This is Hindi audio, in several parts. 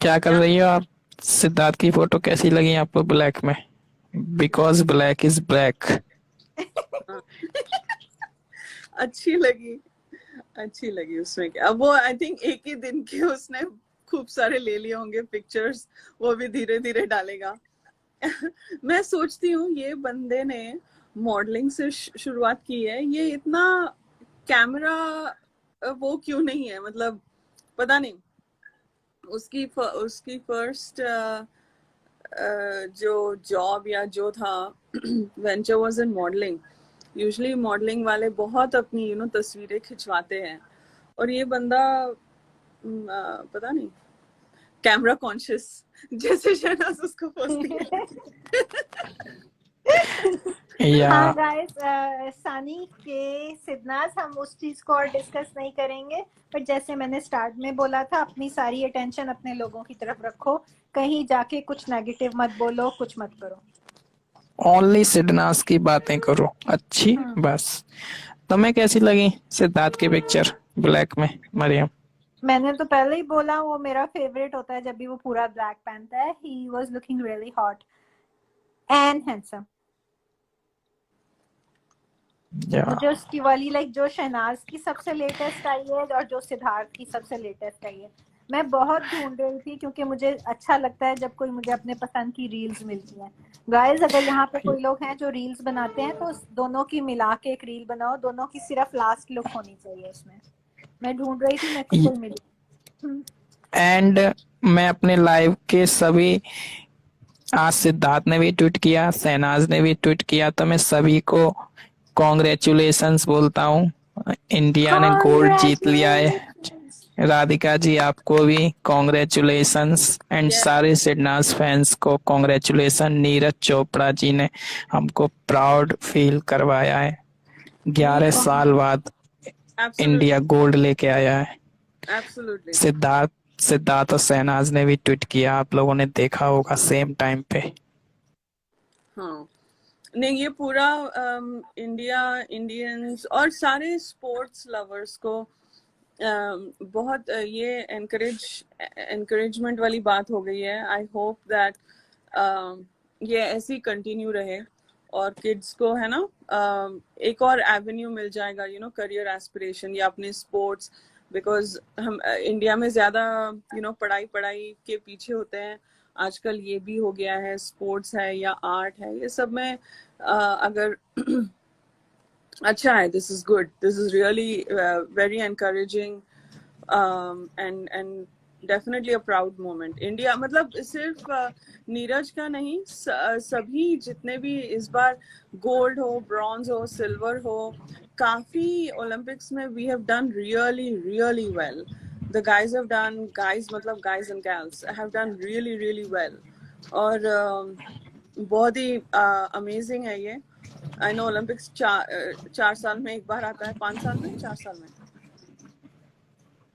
क्या कर रही हो आप? सिद्धार्थ की फोटो कैसी लगी आपको ब्लैक में? Because black is black. हाँ। अच्छी लगी, अच्छी लगी। उसमें क्या, वो आई थिंक एक ही दिन के उसने खूब सारे ले लिए होंगे पिक्चर्स, वो भी धीरे धीरे डालेगा। मैं सोचती हूँ ये बंदे ने मॉडलिंग से शुरुआत की है, ये इतना कैमरा वो क्यों नहीं है, मतलब पता नहीं। उसकी फर्स्ट जो जॉब या जो था venture was in modelling. Usually modelling वाले बहुत अपनी तस्वीरें खिंचवाते हैं, और ये बंदा पता नहीं, कैमरा कॉन्शियस जैसे शहनाज उसको बोलती है। या हाँ गाइस, सानी के सिद्धनाथ, हम उस चीज को और डिस्कस नहीं करेंगे, बट जैसे मैंने स्टार्ट में बोला था, अपनी सारी अटेंशन अपने लोगों की तरफ रखो, कहीं जाके कुछ नेगेटिव मत बोलो, कुछ मत करो। ओनली सिडनास की बातें करो अच्छी बस। तुम्हें कैसी लगी सिद्धार्थ की पिक्चर ब्लैक में, मरियम? मैंने तो पहले ही बोला, वो मेरा फेवरेट होता है जब भी वो पूरा ब्लैक पहनता है। He was looking really hot and handsome. या मुझे उसकी वाली जो शहनाज की सबसे लेटेस्ट आई है और जो सिद्धार्थ की सबसे लेटेस्ट आई है, मैं बहुत ढूंढ रही थी, क्योंकि मुझे अच्छा लगता है जब कोई मुझे अपने पसंद की रील्स मिलती हैं। गाइस, अगर यहाँ पे कोई लोग हैं जो रील्स बनाते हैं, तो दोनों की मिला के एक रील बनाओ, दोनों की सिर्फ लास्ट लुक होनी चाहिए उसमें। मैं ढूंढ रही थी, मेरे को कोई मिली। एंड मैं अपने लाइव के सभी, आज सिद्धार्थ ने भी ट्वीट किया, शहनाज ने भी ट्वीट किया, तो मैं सभी को कॉन्ग्रेचुलेशंस बोलता हूँ। इंडिया ने गोल्ड जीत लिया है। राधिका जी आपको भी कॉन्ग्रेचुलेशंस, एंड सारे सिडनास फैंस को कॉन्ग्रेचुलेशन। नीरज चोपड़ा जी ने हमको प्राउड फील करवाया है। 11 साल बाद इंडिया गोल्ड लेके आया है। एब्सोल्युटली। सिद्धार्थ और शहनाज ने भी ट्वीट किया, आप लोगों ने देखा होगा सेम टाइम पे। हाँ, नहीं, ये पूरा इंडिया, इंडियंस और सारे स्पोर्ट्स लवर्स को बहुत ये एनकरेजमेंट वाली बात हो गई है। आई होप दैट ये ऐसी कंटिन्यू रहे, और किड्स को है ना एक और एवेन्यू मिल जाएगा, करियर एस्पिरेशन या अपने स्पोर्ट्स। बिकॉज हम इंडिया में ज्यादा पढ़ाई पढ़ाई के पीछे होते हैं। आजकल ये भी हो गया है, स्पोर्ट्स है या आर्ट है, ये सब में अगर अच्छा है, this is good, this is really very encouraging, and definitely a proud moment. India मतलब सिर्फ नीरज का नहीं, सभी जितने भी इस बार गोल्ड हो, ब्रॉन्ज हो, सिल्वर हो, काफी ओलंपिक्स में we have done really really well. The guys have done, guys मतलब guys and girls have done really really well. और बहुत ही अमेजिंग है ये। आई नो ओलंपिक्स 4 साल में एक बार आता है, 5 साल में, 4 साल में,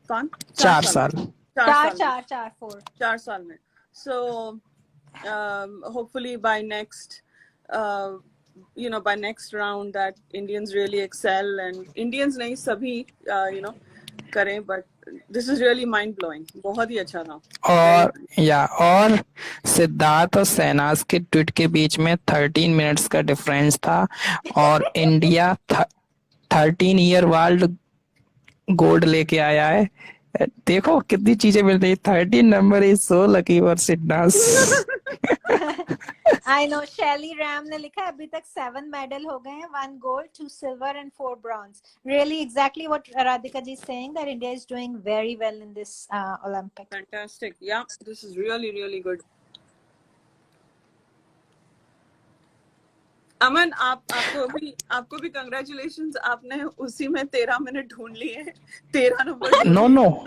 कौन 4 4 साल में, साल 4 साल में, चार चार 4। 4 साल में। सो hopefully by next by next round that Indians really excel, and Indians नहीं, सभी करें, but this is really mind blowing, बहुत ही अच्छा था। और सिद्धार्थ और शहनाज के ट्वीट के बीच में 13 मिनट्स का डिफरेंस था, और इंडिया 13 ईयर वर्ल्ड गोल्ड लेके आया है। देखो कितनी चीजें मिल रही। 13 number is so lucky for Siddharth. I know, शैली रैम ने लिखा है अभी तक 7 मेडल हो गए हैं, 1 gold, 2 silver and 4 bronze. Really exactly what Radhika ji is saying, that India is doing very well in this Olympic. Fantastic, yeah, this is really really good. Aman, आपको भी कंग्रेचुलेशंस, आपने उसी में 13 मिनट ढूंढ लिए, 13 नंबर। नो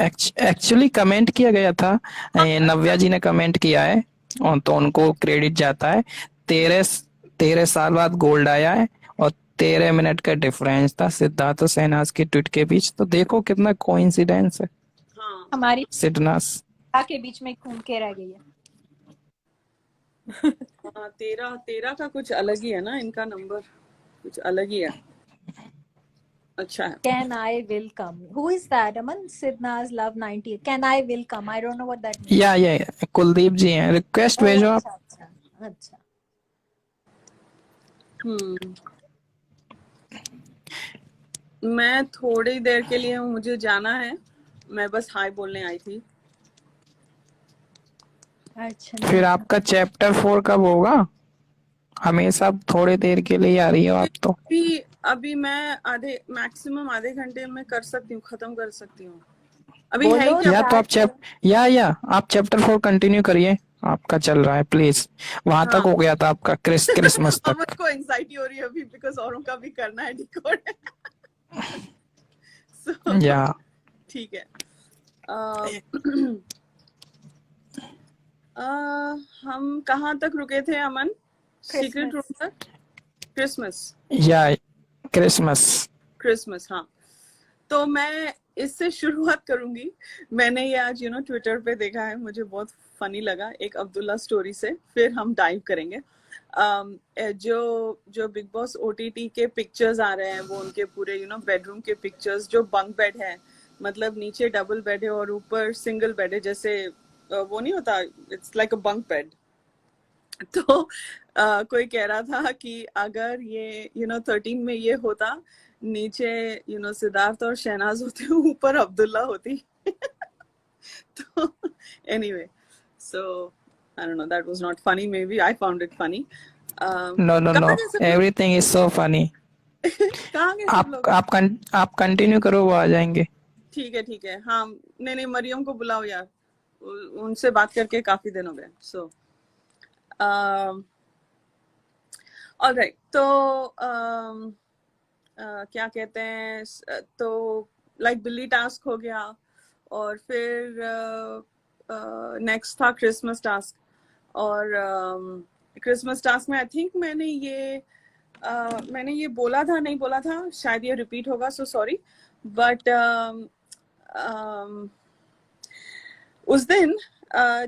एक्चुअली कमेंट किया गया था, नव्या जी ने कमेंट किया है, और तो उनको क्रेडिट जाता है। 13 साल बाद गोल्ड आया है, और 13 मिनट का डिफरेंस था सिद्धार्थ और शहनाज के ट्वीट के बीच। तो देखो कितना कोइंसिडेंस है। हाँ, हमारी सिडनास के बीच में घूम के रह गई है। हाँ, 13 का कुछ अलग ही है ना, इनका नंबर कुछ अलग ही है। अच्छा है। Can I will come. Who is that? Aman Sidna's Love 90. Can I will come. I don't know what that means. या कुलदीप जी हैं, रिक्वेस्ट Oh, भेजो आप। अच्छा अच्छा अच्छा। हम्म मैं थोड़ी देर के लिए हूँ, मुझे जाना है, मैं बस हाय बोलने आई थी। अच्छा फिर आपका चैप्टर 4 कब होगा? हमेशा थोड़ी देर के लिए आ रही हो आप तो। अभी अभी मैं मैक्सिमम आधे घंटे में कर सकती हूँ, खत्म कर सकती हूँ। अभी है ही बोलो क्या? या तो आप start करो। आप चैप्टर 4 कंटिन्यू करिए, आपका चल रहा है प्लीज। वहां हाँ। तक हो गया था आपका क्रिसमस अमन तक। को एंजाइटी हो रही है अभी, बिकॉज औरों का भी करना है डिकोड। सो या ठीक है। अ, अ, हम कहाँ तक रुके थे अमन? Secret Christmas. रूम तक? क्रिसमस। या क्रिसमस। क्रिसमस, हाँ। तो मैं इससे शुरुआत करूंगी। मैंने ये आज ट्विटर पे देखा है, मुझे बहुत फनी लगा, एक अब्दुल्ला स्टोरी से, फिर हम डाइव करेंगे। जो जो बिग बॉस ओटीटी के पिक्चर्स आ रहे हैं, वो उनके पूरे बेडरूम के पिक्चर्स, जो बंक बेड है, मतलब नीचे डबल बेड है और ऊपर सिंगल बेड है, जैसे वो नहीं होता, it's like a bunk bed. तो कोई कह रहा था कि अगर ये 13 में ये होता, नीचे सिद्धार्थ और शहनाज होते, ऊपर अब्दुल्ला होती। तो anyway, so I don't know, that was not funny, maybe I found it funny. No no no, कहाँ गए सब लोग? Everything is so funny. कहाँ गए सब लोग? आप कंटिन्यू करो, वो आ जाएंगे। ठीक है, हाँ। नहीं नहीं, मरियम को बुलाओ यार, उनसे बात करके काफी दिन हो गए। सो ऑलराइट, तो क्या कहते हैं, तो लाइक बिल्ली टास्क हो गया, और फिर नेक्स्ट था क्रिसमस टास्क। और क्रिसमस टास्क में आई थिंक मैंने ये बोला था, नहीं बोला था, शायद ये रिपीट होगा, सो सॉरी। बट उस दिन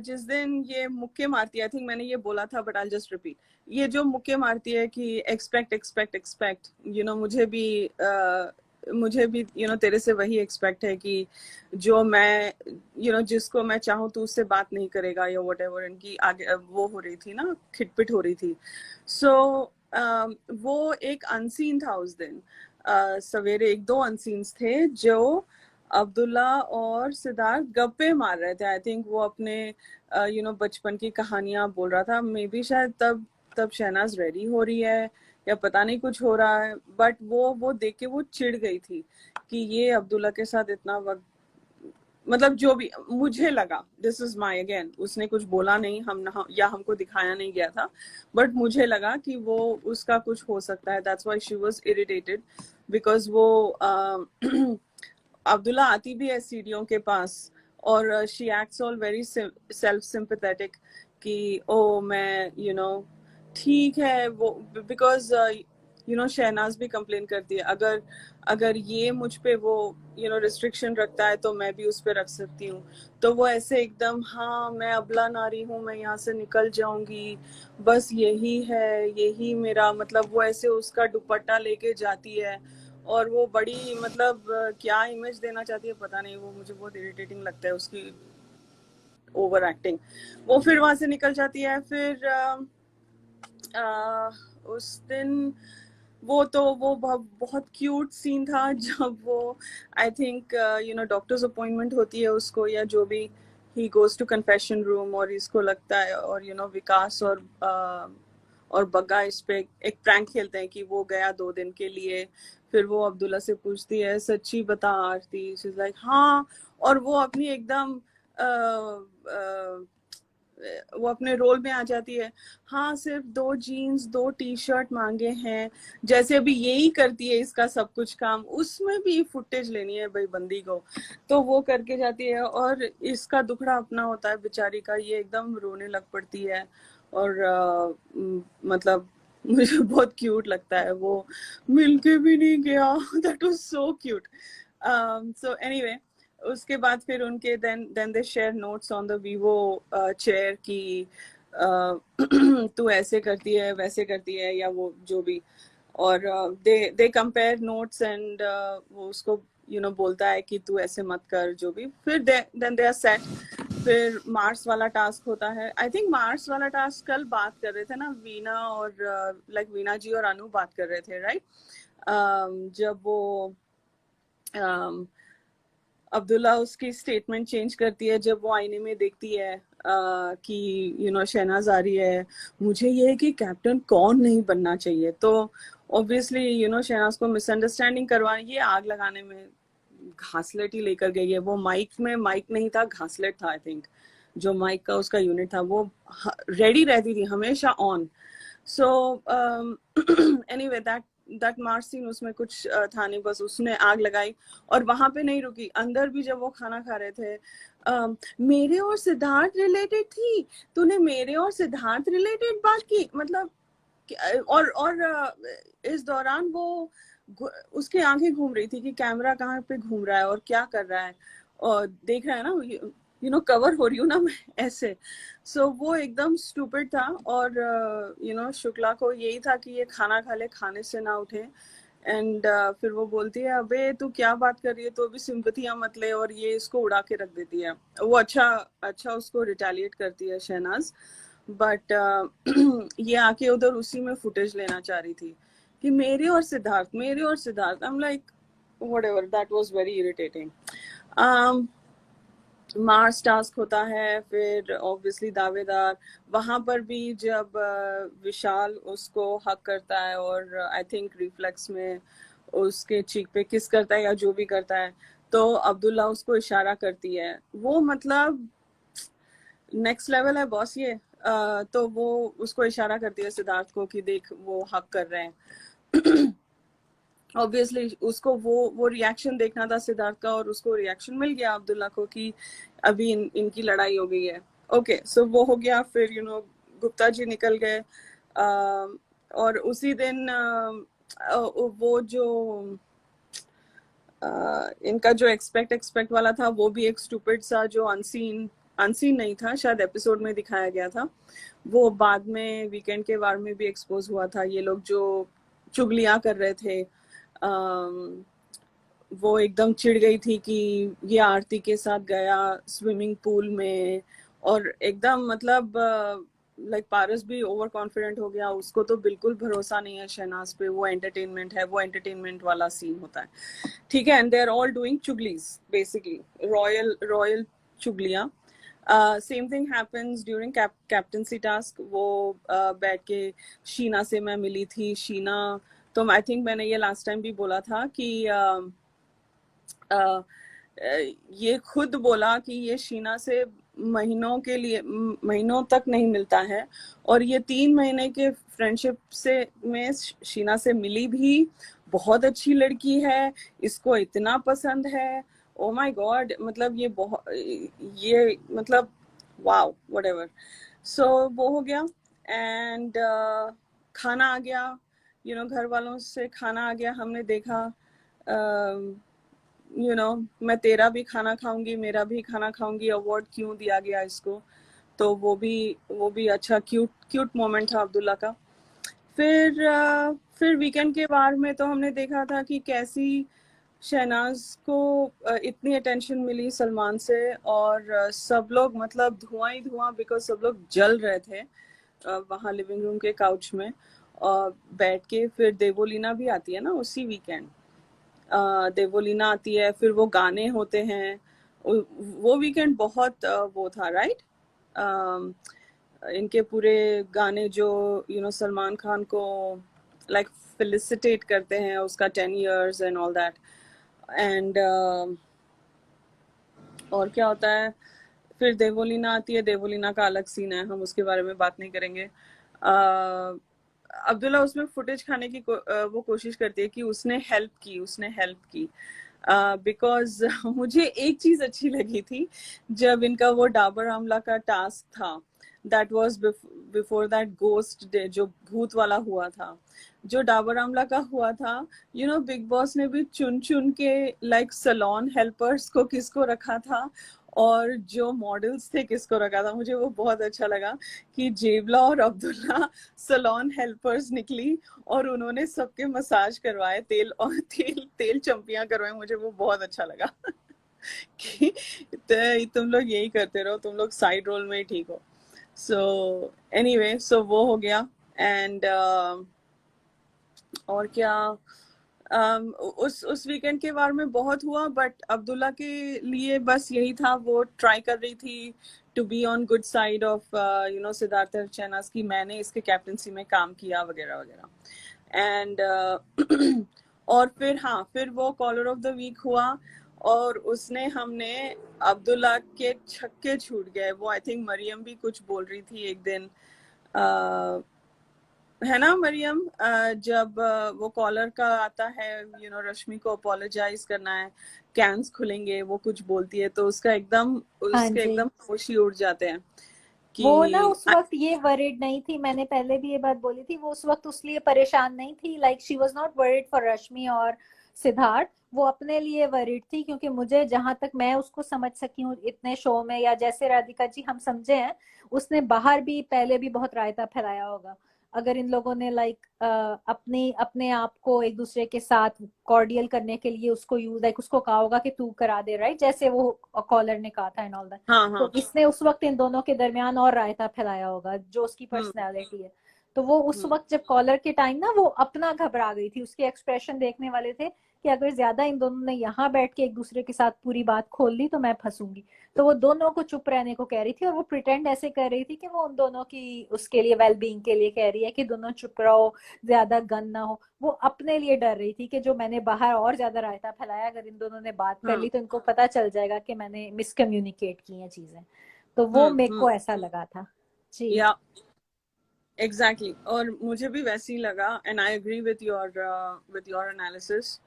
जिस दिन ये मुक्के मारती है, आई थिंक मैंने ये बोला था, बट आई जस्ट रिपीट, ये जो मुक्के मारती है कि एक्सपेक्ट एक्सपेक्ट एक्सपेक्ट, मुझे भी तेरे से वही एक्सपेक्ट है कि जो मैं जिसको मैं चाहूँ तो उससे बात नहीं करेगा या वट एवर, इनकी आगे वो हो रही थी ना, खिटपिट हो रही थी। सो वो एक अनसीन था उस दिन। सवेरे एक दो अनसीन्स थे, जो अब्दुल्ला और सिद्धार्थ गप्पे मार रहे थे। आई थिंक वो अपने बचपन की कहानियां बोल रहा था, मे बी शायद तब तब शहनाज रेडी हो रही है या पता नहीं कुछ हो रहा है, बट वो देख के वो चिढ़ गई थी कि ये अब्दुल्ला के साथ इतना वक्त, मतलब जो भी मुझे लगा, दिस इज माई अगेन, उसने कुछ बोला नहीं, या हमको दिखाया नहीं गया था, बट मुझे लगा कि वो उसका कुछ हो सकता है, that's why she was irritated, because वो अब्दुल्ला आती भी है सीढ़ियों के पास, और she acts all very self sympathetic कि ओ मैं ठीक है वो, बिकॉज शहनाज भी कंप्लेन करती है, अगर अगर ये मुझ पे वो रिस्ट्रिक्शन रखता है तो मैं भी उस पे रख सकती हूँ। तो वो ऐसे एकदम, हाँ मैं अबला नारी हूँ, मैं यहाँ से निकल जाऊंगी, बस यही है, यही मेरा, मतलब वो ऐसे उसका दुपट्टा लेके जाती है, और वो बड़ी, मतलब क्या इमेज देना चाहती है पता नहीं, वो मुझे बहुत इरिटेटिंग लगता है उसकी ओवर एक्टिंग। वो फिर वहां से निकल जाती है। फिर उस दिन वो बहुत क्यूट सीन था, जब वो आई थिंक डॉक्टर्स अपॉइंटमेंट होती है उसको या जो भी, he goes to confession room, और इसको लगता है, और विकास और बग्गा इस पे एक प्रैंक खेलते हैं कि वो गया 2 दिन के लिए। फिर वो अब्दुल्ला से पूछती है, सच्ची बता आरती, शी इज लाइक हाँ, और वो अपनी एकदम वो अपने रोल में आ जाती है, हाँ सिर्फ 2 जीन्स 2 टी-शर्ट मांगे हैं, जैसे अभी यही करती है इसका सब कुछ काम, उसमें भी फुटेज लेनी है भाई बंदी को, तो वो करके जाती है, और इसका दुखड़ा अपना होता है बेचारी का, ये एकदम रोने लग पड़ती है। और मतलब मुझे बहुत क्यूट लगता है, वो मिलके भी नहीं गया, that was so cute. So anyway, उसके बाद फिर उनके then they share notes on the vivo chair की तू ऐसे करती है वैसे करती है, या वो जो भी, और दे कंपेयर नोट्स एंड वो उसको बोलता है कि तू ऐसे मत कर, जो भी। फिर देन दे आर सेट। फिर मार्स वाला टास्क होता है। आई थिंक मार्स वाला टास्क कल बात कर रहे थे ना वीना और वीना जी और अनु बात कर रहे थे, राइट? जब वो अब्दुल्ला उसकी स्टेटमेंट चेंज करती है जब वो आईने में देखती है कि शहनाज आ रही है, मुझे ये है कि कैप्टन कौन नहीं बनना चाहिए। तो ऑब्वियसली शहनाज को मिसअंडरस्टैंडिंग करवाने, ये आग लगाने में घासलेट ही लेकर गई है। वो माइक नहीं था, घासलेट था आई थिंक। जो माइक का उसका यूनिट था वो रेडी रहती थी हमेशा on. So anyway that march scene, उसमें कुछ था नहीं, बस उसने आग लगाई और वहां पे नहीं रुकी। अंदर भी जब वो खाना खा रहे थे, मेरे और सिद्धार्थ रिलेटेड थी, तूने मेरे और सिद्धार्थ रिलेटेड बात की, मतलब। और इस दौरान वो उसकी आंखें घूम रही थी कि कैमरा कहाँ पे घूम रहा है और क्या कर रहा है, और देख रहा है ना, कवर हो रही हूँ ना मैं ऐसे। सो वो एकदम स्टूपिड था। और शुक्ला को यही था कि ये खाना खा ले, खाने से ना उठे। एंड फिर वो बोलती है, अबे तू क्या बात कर रही है, तो भी सिंपथियां मत ले, और ये इसको उड़ा के रख देती है। वो अच्छा उसको रिटेलिएट करती है शहनाज। बट ये आके उधर उसी में फुटेज लेना चाह रही थी कि मेरे और सिद्धार्थ। आई am like whatever, that was very irritating. Mars task होता है, फिर ऑब्वियसली दावेदार। वहां पर भी जब विशाल उसको हक करता है और आई थिंक रिफ्लेक्स में उसके चीक पे किस करता है या जो भी करता है, तो अब्दुल्ला उसको इशारा करती है। वो मतलब नेक्स्ट लेवल है बॉस ये। तो वो उसको इशारा करती है सिद्धार्थ को कि देख वो हक कर रहे हैं। ऑब्वियसली उसको वो रिएक्शन देखना था सिद्धार्थ का, और उसको रिएक्शन मिल गया अब्दुल्ला को कि अभी इनकी लड़ाई हो गई है। ओके, सो वो हो गया। फिर गुप्ता जी निकल गए। और उसी दिन वो जो इनका जो एक्सपेक्ट वाला था, वो भी एक स्टूपिड सा, जो अनसीन नहीं था, शायद एपिसोड में दिखाया गया था। वो बाद में वीकेंड के वार में भी एक्सपोज हुआ था। ये लोग जो चुगलियां कर रहे थे, वो एकदम चिढ़ गई थी कि ये आरती के साथ गया स्विमिंग पूल में, और एकदम मतलब लाइक पारस भी ओवर कॉन्फिडेंट हो गया। उसको तो बिल्कुल भरोसा नहीं है शहनाज पे। वो एंटरटेनमेंट है, वो एंटरटेनमेंट वाला सीन होता है, ठीक है। And they are all doing चुगलीज, बेसिकली रॉयल चुगलियां। Same thing happens during captaincy task. वो बैठ के शीना से मैं मिली थी। शीना, तो आई थिंक मैंने ये लास्ट टाइम भी बोला था कि ये खुद बोला कि ये शीना से महीनों तक नहीं मिलता है, और ये 3 महीने के फ्रेंडशिप से में शीना से मिली भी। बहुत अच्छी लड़की है, इसको इतना पसंद है। ओ माय गॉड, मतलब ये मतलब वाओ, व्हाटएवर। सो वो हो गया। एंड खाना आ गया, घर वालों से खाना आ गया। हमने देखा मैं तेरा भी खाना खाऊंगी, मेरा भी खाना खाऊंगी, अवार्ड क्यों दिया गया इसको। तो वो भी अच्छा क्यूट मोमेंट था अब्दुल्ला का। फिर वीकेंड के वार में तो हमने देखा था कि कैसी शहनाज को इतनी अटेंशन मिली सलमान से, और सब लोग मतलब धुआं ही धुआं, बिकॉज सब लोग जल रहे थे वहाँ लिविंग रूम के काउच में बैठ के। फिर देवोलीना भी आती है ना उसी वीकेंड। देवोलीना आती है, फिर वो गाने होते हैं। वो वीकेंड बहुत वो था, राइट? इनके पूरे गाने जो सलमान खान को लाइक फेलिसिटेट करते हैं उसका 10 years and all that. And और क्या होता है, फिर देवोलीना आती है। देवोलीना का अलग सीन है, हम उसके बारे में बात नहीं करेंगे। अब्दुल्ला उसमें फुटेज खाने की वो कोशिश करती है कि उसने हेल्प की बिकॉज मुझे एक चीज अच्छी लगी थी, जब इनका वो डाबर आमला का टास्क था, that was before that ghost day जो भूत वाला हुआ था, जो डाबर आमला का हुआ था, बिग बॉस ने भी चुन चुन के लाइक सलोन हेल्पर्स को किसको रखा था और जो मॉडल्स थे किसको रखा था। मुझे वो बहुत अच्छा लगा कि जेबला और अब्दुल्ला सलोन हेल्पर्स निकली और उन्होंने सबके मसाज करवाए, तेल और तेल चंपियां करवाए। मुझे वो बहुत अच्छा लगा कि तुम लोग यही करते रहो, तुम लोग साइड रोल में ही ठीक हो। सो एनीवे, सो वो हो गया। एंड और क्या, उस वीकेंड के बारे में बहुत हुआ, बट अब्दुल्ला के लिए बस यही था, वो ट्राई कर रही थी to be on good side of Siddharth Shehnaaz की मैंने इसके कैप्टनसी में काम किया वगैरह वगैरह। एंड और फिर वो कॉलर ऑफ द वीक हुआ और उसने हमने अब्दुल्ला के छक्के छूट गए। वो आई थिंक मरियम भी कुछ बोल रही थी एक दिन, है ना मरियम, जब वो कॉलर का आता है, रश्मि को अपोलोजाइज करना है, कैंस खुलेंगे, वो कुछ बोलती है तो उसके एकदम होश ही उड़ जाते हैं कि वो ना उस वक्त ये वरिड नहीं थी, मैंने पहले भी ये बात बोली थी, वो उस वक्त उस लिए परेशान नहीं थी, like she was not worried for Rashmi और सिद्धार्थ, वो अपने लिए वरिड थी। क्योंकि मुझे जहां तक मैं उसको समझ सकी हूँ इतने शो में, या जैसे राधिका जी हम समझे हैं, उसने बाहर भी पहले भी बहुत रायता फैलाया होगा। अगर इन लोगों ने लाइक अपने आप को एक दूसरे के साथ कॉर्डियल करने के लिए उसको यूज, लाइक उसको कहा होगा कि तू करा दे, राइट, जैसे वो कॉलर ने कहा था एंड ऑल दैट। तो इसने उस वक्त इन दोनों के दरमियान और रायता फैलाया होगा, जो उसकी पर्सनैलिटी है। तो वो उस वक्त जब कॉलर के टाइम ना वो अपना घबरा गई थी, उसके एक्सप्रेशन देखने वाले थे कि अगर ज्यादा इन दोनों ने यहाँ बैठ के एक दूसरे के साथ पूरी बात खोल ली तो मैं फंसूंगी। तो वो दोनों को चुप रहने को कह रही थी और वो प्रिटेंड ऐसे कर रही थी कि वो उन दोनों की उसके लिए वेलबींग के लिए कह रही है कि दोनों चुप रहो, ज्यादा गन ना हो। वो अपने लिए डर रही थी कि जो मैंने बाहर और ज्यादा रायता फैलाया, अगर इन दोनों ने बात कर ली तो इनको पता चल जाएगा कि मैंने मिसकम्युनिकेट की हैं चीजें। तो वो मेरे को ऐसा लगा था जी। या एग्जैक्टली, और मुझे भी वैसे ही लगा, and I agree with your analysis.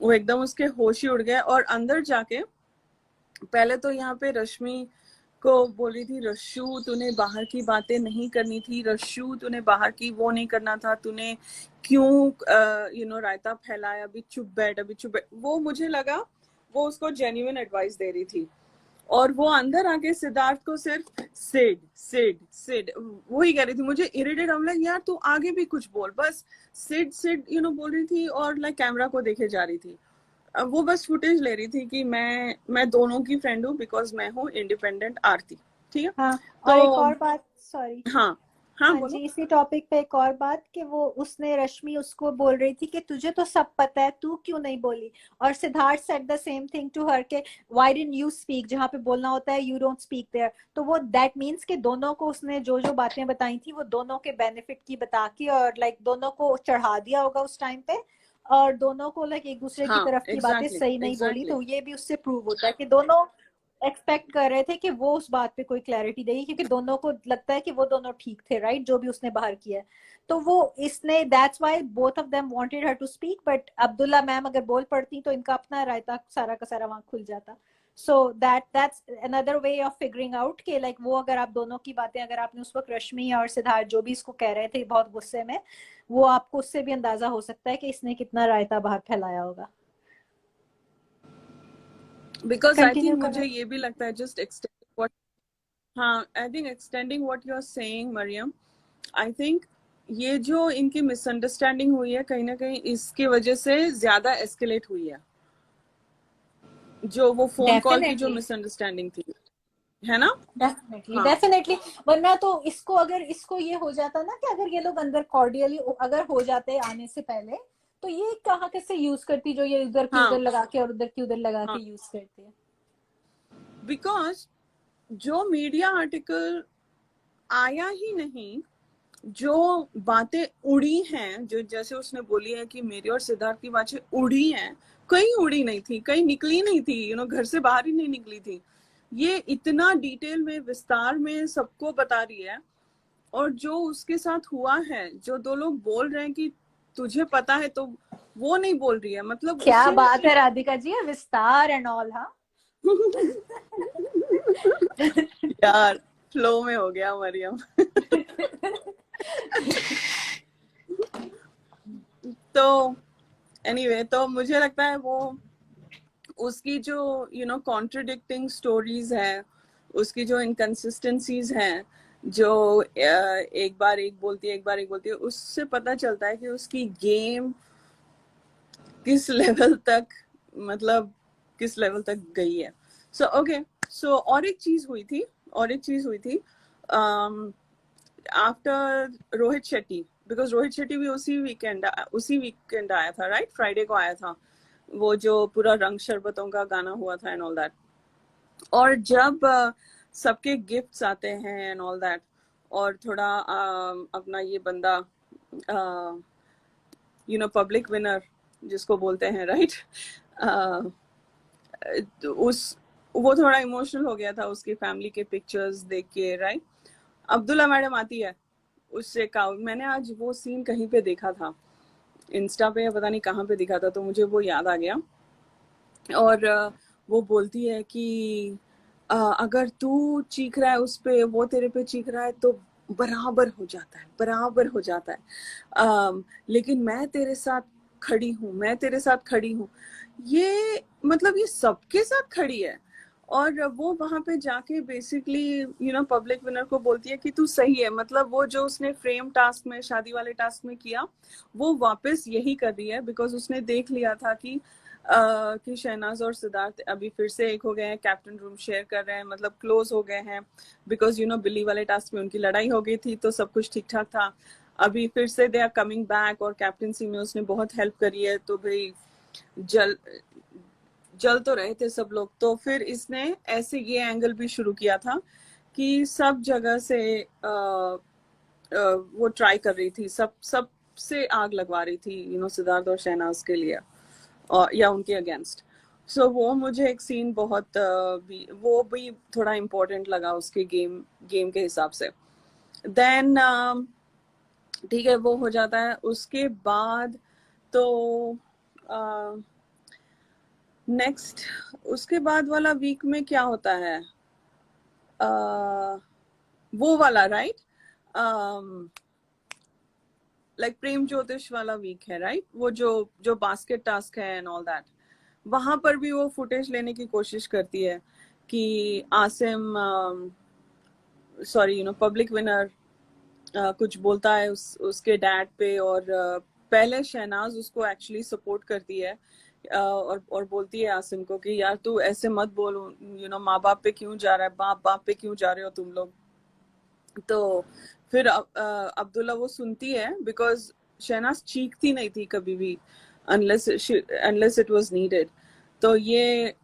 वो एकदम उसके होश ही उड़ गए और अंदर जाके पहले तो यहाँ पे रश्मि को बोली थी, रश्शु तूने बाहर की बातें नहीं करनी थी, रश्शु तूने बाहर की वो नहीं करना था, तूने क्यों रायता फैलाया, अभी चुप बैठ, अभी चुप बैठ। वो मुझे लगा वो उसको जेन्युइन एडवाइस दे रही थी, और वो अंदर आके सिद्धार्थ को सिर्फ सिड वही कह रही थी। मुझे इरिटेट, हम लाइक यार तू आगे भी कुछ बोल, बस सिड बोल रही थी और लाइक कैमरा को देखे जा रही थी। वो बस फुटेज ले रही थी कि मैं दोनों की फ्रेंड हूँ बिकॉज मैं हूँ इंडिपेंडेंट आरती, ठीक है। हाँ, तो और एक और बात, सॉरी, हाँ हाँ जी, इसी टॉपिक पे एक और बात कि वो उसने रश्मि उसको बोल रही थी कि तुझे तो सब पता है, तू क्यों नहीं बोली। और Siddharth said the same thing to her के व्हाई डिडंट यू स्पीक, जहाँ पे बोलना होता है यू डोंट स्पीक देयर। तो वो दैट मीन्स कि दोनों को उसने जो जो बातें बताई थी वो दोनों के बेनिफिट की बता के और लाइक दोनों को चढ़ा दिया होगा उस टाइम पे, और दोनों को लाइक एक दूसरे की तरफ की बातें सही नहीं बोली। तो ये भी उससे प्रूव होता है कि दोनों एक्सपेक्ट कर रहे थे कि वो उस बात पे कोई क्लैरिटी देगी, क्योंकि दोनों को लगता है कि वो दोनों ठीक थे, राइट, जो भी उसने बाहर किया है। तो वो इसने that's why both of them wanted her to speak, but Abdullah ma'am अगर बोल पड़ती तो इनका अपना रायता सारा का सारा वहां खुल जाता। So that's another way of figuring out कि लाइक वो अगर आप दोनों की बातें, अगर आपने उस वक्त रश्मि और सिद्धार्थ जो भी इसको कह रहे थे बहुत गुस्से में, वो आपको उससे भी अंदाजा हो सकता है कि इसने कितना रायता बाहर फैलाया होगा। बिकॉज आई थिंक मुझे ये भी लगता है जस्ट एक्सटेंडिंग व्हाट, हाँ I think extending what you are saying Mariam, I think ये जो इनकी मिसअंडरस्टैंडिंग हुई है कहीं ना कहीं इसकी वजह से ज्यादा एस्केलेट हुई है, जो वो फोन कॉल की जो मिसअंडरस्टैंडिंग थी, है ना। डेफिनेटली वरना तो इसको, अगर इसको ये हो जाता ना कि अगर ये लोग अंदर कॉर्डियली अगर हो जाते आने से पहले, तो ये कहाँ कैसे यूज करती, जो ये उधर की उधर लगा के और उधर की उधर लगा के यूज करती है। बिकॉज जो मीडिया आर्टिकल आया ही नहीं, जो बातें उड़ी हैं, जो जैसे उसने बोली है कि मेरी और सिद्धार्थ की बातें उड़ी हैं, कहीं उड़ी नहीं थी, कहीं निकली नहीं थी, घर से बाहर ही नहीं निकली थी। ये इतना डिटेल में विस्तार में सबको बता रही है। और जो उसके साथ हुआ है, जो दो लोग बोल रहे हैं कि तुझे पता है, तो वो नहीं बोल रही है, मतलब क्या बात है राधिका जी, विस्तार एंड ऑल। हाँ यार फ्लो में हो गया मरियम। तो एनीवे तो मुझे लगता है वो उसकी जो कॉन्ट्रडिक्टिंग स्टोरीज है, उसकी जो इनकंसिस्टेंसीज हैं, जो एक बार एक बोलती है एक बार एक बोलती है, उससे पता चलता है कि उसकी गेम किस लेवल तक, मतलब किस लेवल तक गई है। सो ओके, सो और एक चीज हुई थी आफ्टर रोहित शेट्टी, बिकॉज रोहित शेट्टी भी उसी वीकेंड आया था, राइट, फ्राइडे को आया था, वो जो पूरा रंग शरबतों का गाना हुआ था एंड ऑल दैट। और जब सबके गिफ्ट्स आते हैं एंड ऑल दैट, और थोड़ा अपना ये बंदा पब्लिक विनर जिसको बोलते हैं, राइट, उस वो थोड़ा इमोशनल हो गया था उसकी फैमिली के पिक्चर्स देख के, राइट। अब्दुल्ला मैडम आती है, उससे का मैंने आज वो सीन कहीं पे देखा था, इंस्टा पे या पता नहीं कहाँ पे दिखा था, तो मुझे वो याद आ गया। और वो बोलती है कि अगर तू चीख रहा है उस पे, वो तेरे पे चीख रहा है, तो बराबर हो जाता है, बराबर हो जाता है, लेकिन मैं तेरे साथ खड़ी हूँ। ये मतलब ये सबके साथ खड़ी है। और वो वहां पे जाके बेसिकली पब्लिक विनर को बोलती है कि तू सही है, मतलब वो जो उसने फ्रेम टास्क में, शादी वाले टास्क में किया, वो वापस यही कर रही है, बिकॉज उसने देख लिया था कि शहनाज और सिद्धार्थ अभी फिर से एक हो गए हैं, कैप्टन रूम शेयर कर रहे हैं, मतलब क्लोज हो गए हैं, बिकॉज बिल्ली वाले टास्क में उनकी लड़ाई हो गई थी, तो सब कुछ ठीक ठाक था। अभी फिर से दे आर कमिंग बैक, और कैप्टनसी में उसने बहुत हेल्प करी है, तो भाई जल तो रहे थे सब लोग। तो फिर इसने ऐसे ये एंगल भी शुरू किया था कि सब जगह से वो ट्राई कर रही थी, सब से आग लगवा रही थी सिद्धार्थ और शहनाज के लिए, या उनके अगेंस्ट। सो वो मुझे एक सीन बहुत वो भी थोड़ा इम्पोर्टेंट लगा उसके गेम के हिसाब से। देन ठीक है, वो हो जाता है। उसके बाद तो नेक्स्ट उसके बाद वाला वीक में क्या होता है, वो वाला, राइट, लाइक प्रेम ज्योतिष वाला वीक है, राइट, वो जो बास्केट टास्क है एंड ऑल दैट। वहां पर भी वो फुटेज लेने की कोशिश करती है कि आसिम सॉरी पब्लिक विनर कुछ बोलता है उसके डैड पे, और पहले शहनाज उसको एक्चुअली सपोर्ट करती है, और बोलती है आसिम को कि यार तू ऐसे मत बोल, माँ बाप पे क्यों जा रहा है, बाप पे क्यों जा रहे हो तुम लोग। तो फिर अब्दुल्ला वो सुनती है, बिकॉज शहनाज चीखती नहीं थी कभी भी, अनलेस इट वाज नीडेड। तो ये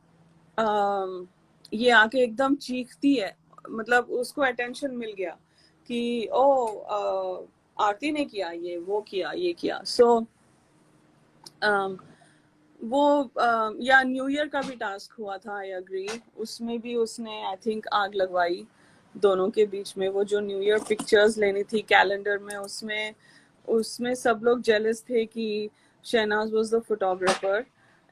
आके एकदम चीखती है, मतलब उसको अटेंशन मिल गया कि आरती ने किया, ये किया। सो वो या न्यू ईयर का भी टास्क हुआ था, आई अग्री, उसमें भी उसने आई थिंक आग लगवाई दोनों के बीच में। वो जो न्यू ईयर पिक्चर्स लेनी थी कैलेंडर में, उसमें सब लोग जेलस थे कि Shehnaaz was the photographer,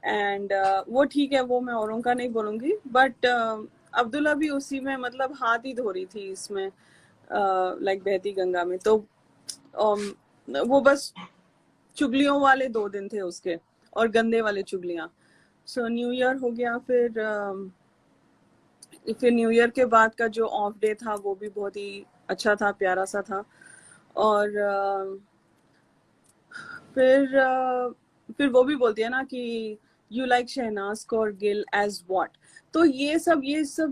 and वो ठीक है, वो मैं औरों का नहीं बोलूंगी, बट अब्दुल्ला भी उसी में मतलब हाथ ही धो रही थी इसमें, लाइक बहती गंगा में। तो वो बस चुगलियों वाले 2 दिन थे उसके, और गंदे वाले चुगलियां। सो न्यू ईयर हो गया, फिर न्यू ईयर के बाद का जो ऑफ डे था वो भी बहुत ही अच्छा था, प्यारा सा था। और फिर वो भी बोलती है ना कि you like Shehnaaz Kaur Gill as what. तो ये सब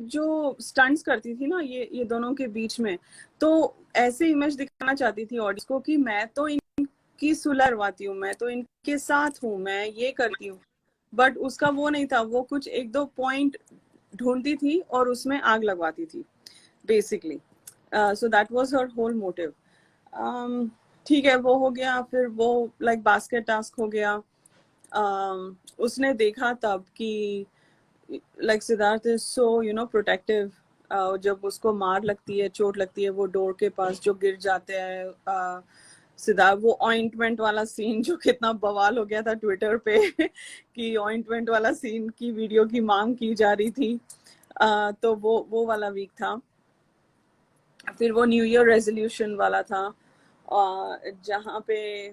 जो स्टंट्स करती थी ना ये दोनों के बीच में, तो ऐसे इमेज दिखाना चाहती थी ऑडियंस को कि मैं तो इनकी सुलह करवाती हूँ, मैं तो इनके साथ हूँ, मैं ये करती हूँ। बट उसका वो नहीं था, वो कुछ 1-2 पॉइंट ढूंढती थी और उसमें आग लगवाती थी basically. So that was her whole motive. ठीक है, वो हो गया। फिर वो लाइक बास्केट टास्क हो गया। उसने देखा तब कि like Siddharth is so protective. जब उसको मार लगती है, चोट लगती है, वो डोर के पास जो गिर जाते हैं सिद्धार्थ, वो ऑइंटमेंट वाला सीन जो कितना बवाल हो गया था ट्विटर पे कि ऑइंटमेंट वाला सीन की वीडियो की मांग की जा रही थी। तो वो वाला वीक था। फिर वो न्यू ईयर रेजोल्यूशन वाला था, जहाँ पे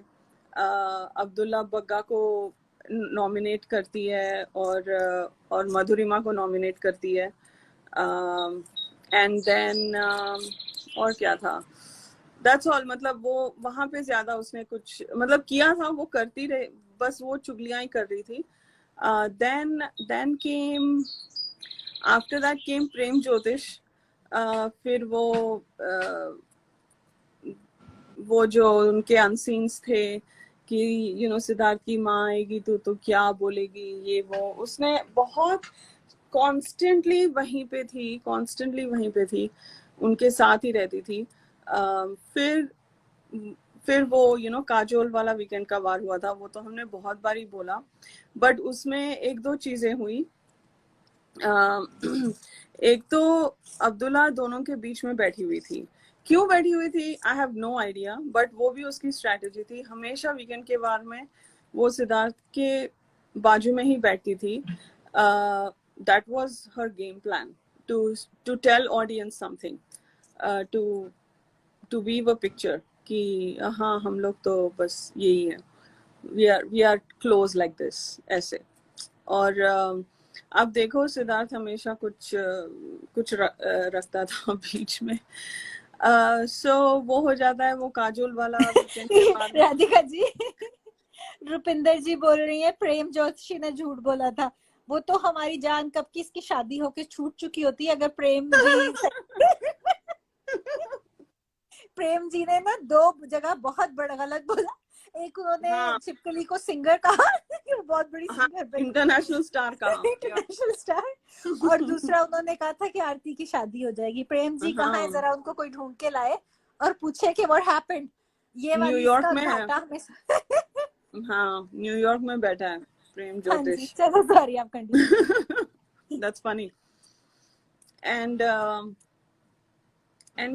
अब्दुल्ला बग्गा को नॉमिनेट करती है और मधुरिमा को नॉमिनेट करती है, एंड देन और क्या था, दैट्स ऑल। मतलब वो वहां पे ज्यादा उसने कुछ मतलब किया था, वो करती रहे, बस वो चुगलियां ही कर रही थी। Then came after that came प्रेम ज्योतिष। फिर वो जो उनके अनसीन्स थे कि सिद्धार्थ की माँ आएगी तो क्या बोलेगी, ये वो, उसने बहुत कॉन्स्टेंटली वहीं पे थी, उनके साथ ही रहती थी। फिर वो काजोल वाला वीकेंड का वार हुआ था, वो तो हमने बहुत बारी बोला, बट उसमें एक दो चीजें हुई। एक तो अब्दुल्ला दोनों के बीच में बैठी हुई थी। क्यों बैठी हुई थी I have no idea, but वो भी उसकी स्ट्रैटेजी थी। हमेशा वीकेंड के वार में वो सिद्धार्थ के बाजू में ही बैठती थी। That was her game plan, to tell audience something, to weave a picture कि हाँ हम लोग तो बस यही है, we are close like this, ऐसे। और अब देखो सिद्धार्थ हमेशा कुछ रखता था बीच में। सो वो हो जाता है, वो काजोल वाला वीकेंड के बाद में। राधिका जी, रुपिंदर जी बोल रही है प्रेम ज्योतिषी ने झूठ बोला था। वो तो हमारी जान कब की इसकी शादी होके छूट चुकी होती है अगर प्रेम जी प्रेम जी ने ना 2 जगह बहुत बड़ा गलत बोला। एक उन्होंने हाँ, छिपकली को सिंगर कहा वो बहुत बड़ी हाँ, सिंगर बनी, इंटरनेशनल स्टार कहा। International star. और दूसरा उन्होंने कहा था कि आरती की शादी हो जाएगी। प्रेम जी कहाँ है, हाँ, जरा उनको कोई ढूंढ के लाए और पूछे कि व्हाट हैपेंड। ये वाली न्यूयॉर्क इसका में है। घाटा हमें हाँ, न्यूयॉर्क में बैठा है प्रेम हाँ जी, ज्योतिष। चलो सॉरी, आप कंटिन्यू। That's funny. एंड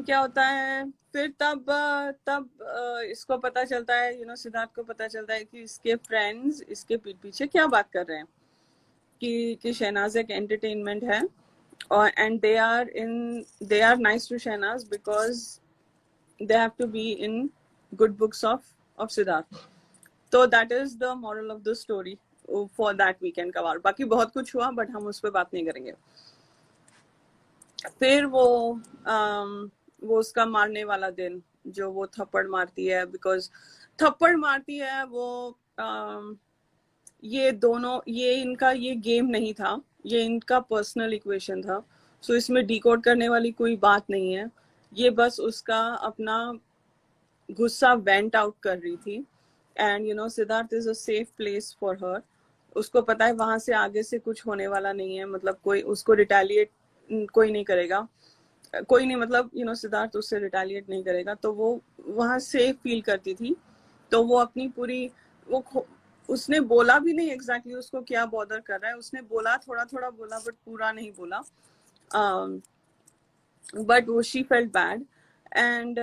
क्या होता है फिर, तब इसको पता चलता है, सिद्धार्थ को पता चलता है कि इसके फ्रेंड्स इसके पीठ पीछे क्या बात कर रहे हैं, कि शहनाज एक एंटरटेनमेंट है, और and they are nice to Shehnaaz because they have to be in good books of Siddharth. तो that is the moral of the story for that weekend का वार। बाकी बहुत कुछ हुआ, बट हम उस पर बात नहीं करेंगे। फिर वो उसका मारने वाला दिन, जो वो थप्पड़ मारती है, बिकॉज थप्पड़ मारती है वो, ये इनका ये गेम नहीं था, ये इनका पर्सनल इक्वेशन था। सो इसमें डिकोड करने वाली कोई बात नहीं है, ये बस उसका अपना गुस्सा वेंट आउट कर रही थी। And Siddharth is a safe place for her. उसको पता है वहां से आगे से कुछ होने वाला नहीं है, मतलब कोई उसको रिटेलिएट कोई नहीं करेगा, कोई नहीं, मतलब सिद्धार्थ उससे रिटेलिएट नहीं करेगा, तो वो वहां सेफ फील करती थी। तो वो अपनी पूरी उसने बोला भी नहीं एग्जैक्टली उसको क्या बॉदर कर रहा है, उसने बोला थोड़ा थोड़ा बोला, बट पूरा नहीं बोला। बट वो शी फेल्ट बैड। एंड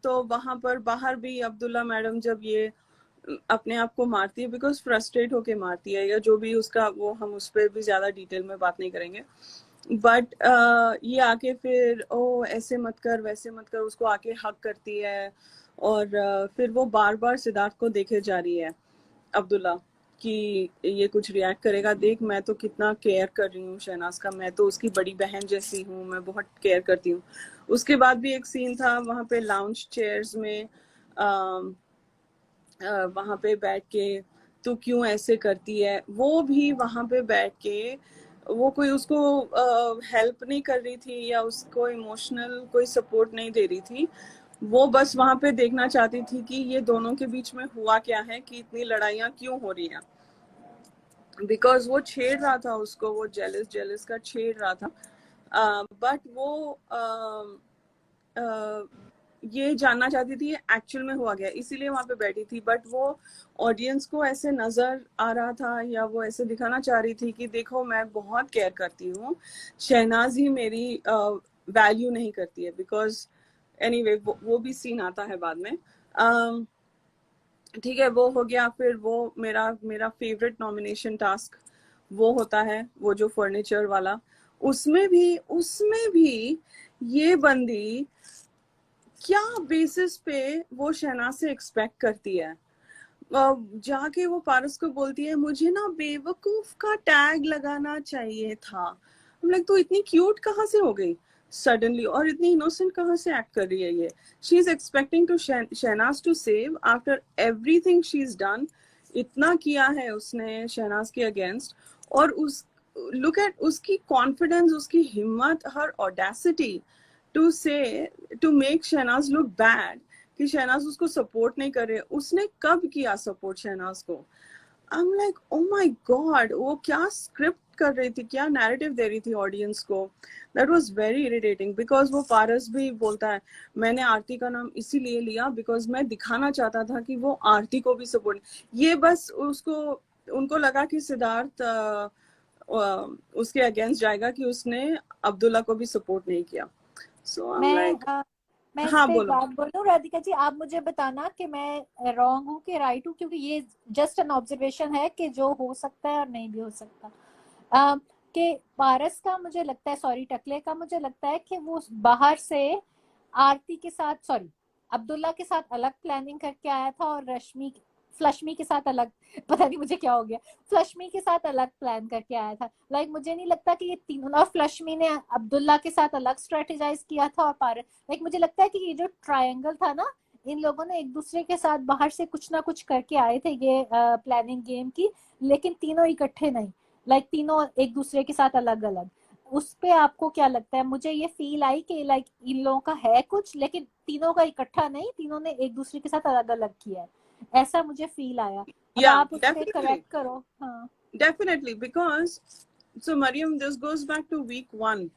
तो वहां पर बाहर भी अब्दुल्ला मैडम जब ये अपने आप को मारती है, बिकॉज फ्रस्ट्रेट होके मारती है, या जो भी उसका वो, हम उस पर भी ज्यादा डिटेल में बात नहीं करेंगे। बट ये आके फिर ऐसे मत कर वैसे मत कर, उसको आके हक करती है। और फिर वो बार बार सिद्धार्थ को देखे जा रही है अब्दुल्ला, कि ये कुछ रिएक्ट करेगा, देख मैं तो कितना केयर कर रही हूँ शहनाज का, मैं तो उसकी बड़ी बहन जैसी हूँ, मैं बहुत केयर करती हूँ। उसके बाद भी एक सीन था वहां पे लाउंज चेयर्स में, वहां पे बैठ के तू क्यों ऐसे करती है, वो भी वहां पे बैठ के वो कोई उसको हेल्प नहीं कर रही थी, या उसको इमोशनल कोई सपोर्ट नहीं दे रही थी। वो बस वहां पे देखना चाहती थी कि ये दोनों के बीच में हुआ क्या है, कि इतनी लड़ाइयाँ क्यों हो रही हैं, बिकॉज वो छेड़ रहा था उसको, वो जेलस का छेड़ रहा था। बट वो ये जानना चाहती थी एक्चुअल में हुआ गया, इसीलिए वहां पे बैठी थी। बट वो ऑडियंस को ऐसे नजर आ रहा था, या वो ऐसे दिखाना चाह रही थी कि देखो मैं बहुत केयर करती हूँ, शहनाज ही मेरी वैल्यू नहीं करती है। बिकॉज एनीवे वो भी सीन आता है बाद में। ठीक है, वो हो गया। फिर वो मेरा फेवरेट नॉमिनेशन टास्क वो होता है, वो जो फर्नीचर वाला, उसमें भी ये बंदी क्या बेसिस पे वो शहनाज से एक्सपेक्ट करती है? जाके वो पारस को बोलती है मुझे ना बेवकूफ का टैग लगाना चाहिए था। हम लाइक, तो इतनी क्यूट कहाँ से हो गई सडनली, और इतनी इनोसेंट कहाँ से एक्ट कर रही है ये? She is expecting to Shehnaaz to save after everything she is done. इतना किया है उसने शहनाज के अगेंस्ट, और उस लुक एट उसकी कॉन्फिडेंस, उसकी हिम्मत, her audacity to say to make Shehnaaz look bad कि शहनाज उसको सपोर्ट नहीं कर रहे। उसने कब किया सपोर्ट शहनाज को? आई am like, oh my God, वो क्या स्क्रिप्ट कर रही थी, क्या नैरेटिव दे रही थी ऑडियंस को। That was very irritating, because वो पारस भी बोलता है मैंने आरती का नाम इसीलिए लिया बिकॉज मैं दिखाना चाहता था कि वो आरती को भी सपोर्ट। ये बस उसको, उनको लगा कि सिद्धार्थ उसके अगेंस्ट जाएगा कि उसने अब्दुल्ला को भी सपोर्ट नहीं किया। सो आई एम लाइक, मैं इस हाँ पे एक बोलो। बात बोलूं राधिका जी, आप मुझे बताना कि मैं रॉन्ग हूँ कि राइट हूँ, क्योंकि ये जस्ट एन ऑब्जर्वेशन है कि जो हो सकता है और नहीं भी हो सकता। कि पारस का मुझे लगता है, सॉरी टकले का मुझे लगता है कि वो बाहर से आरती के साथ, सॉरी अब्दुल्ला के साथ अलग प्लानिंग करके आया था और फ्लश्मी के साथ अलग, पता नहीं मुझे क्या हो गया, फ्लश्मी के साथ अलग प्लान करके आया था। लाइक मुझे नहीं लगता कि ये तीनों, और फ्लश्मी ने अब्दुल्ला के साथ अलग स्ट्रेटेजाइज किया था, और पारस, लाइक मुझे लगता है कि ये जो ट्रायंगल था ना, इन लोगों ने एक दूसरे के साथ बाहर से कुछ ना कुछ करके आए थे ये प्लानिंग गेम की, लेकिन तीनों इकट्ठे नहीं, लाइक तीनों एक दूसरे के साथ अलग अलग। उस पे आपको क्या लगता है? मुझे ये फील आई कि लाइक इन लोगों का है कुछ, लेकिन तीनों का इकट्ठा नहीं, तीनों ने एक दूसरे के साथ अलग अलग किया है, ऐसा मुझे फील आया। अब Yeah, आप उस पे definitely, करेक्ट करो। हाँ definitely, because so Mariam, this goes back to week 1.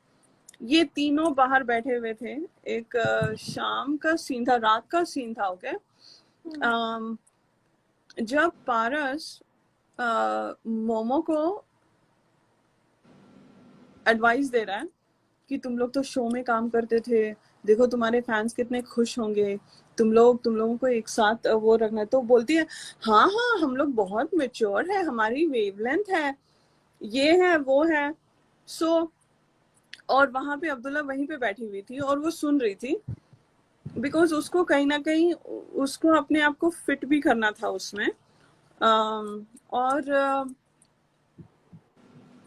ये तीनों बाहर बैठे हुए थे। एक शाम का सीन था, रात का सीन था, ओके। जब पारस मोमो को एडवाइस दे रहा है कि तुम लोग तो शो में काम करते थे, देखो तुम्हारे फैंस कितने खुश होंगे, तुम लोगों को एक साथ वो रखना है। तो बोलती है हाँ हाँ, हम लोग बहुत मेच्योर है, हमारी वेवलेंथ है, ये है वो है। सो और वहां पे अब्दुल्ला वहीं पे बैठी हुई थी और वो सुन रही थी, बिकॉज उसको कहीं ना कहीं उसको अपने आप को फिट भी करना था उसमें। और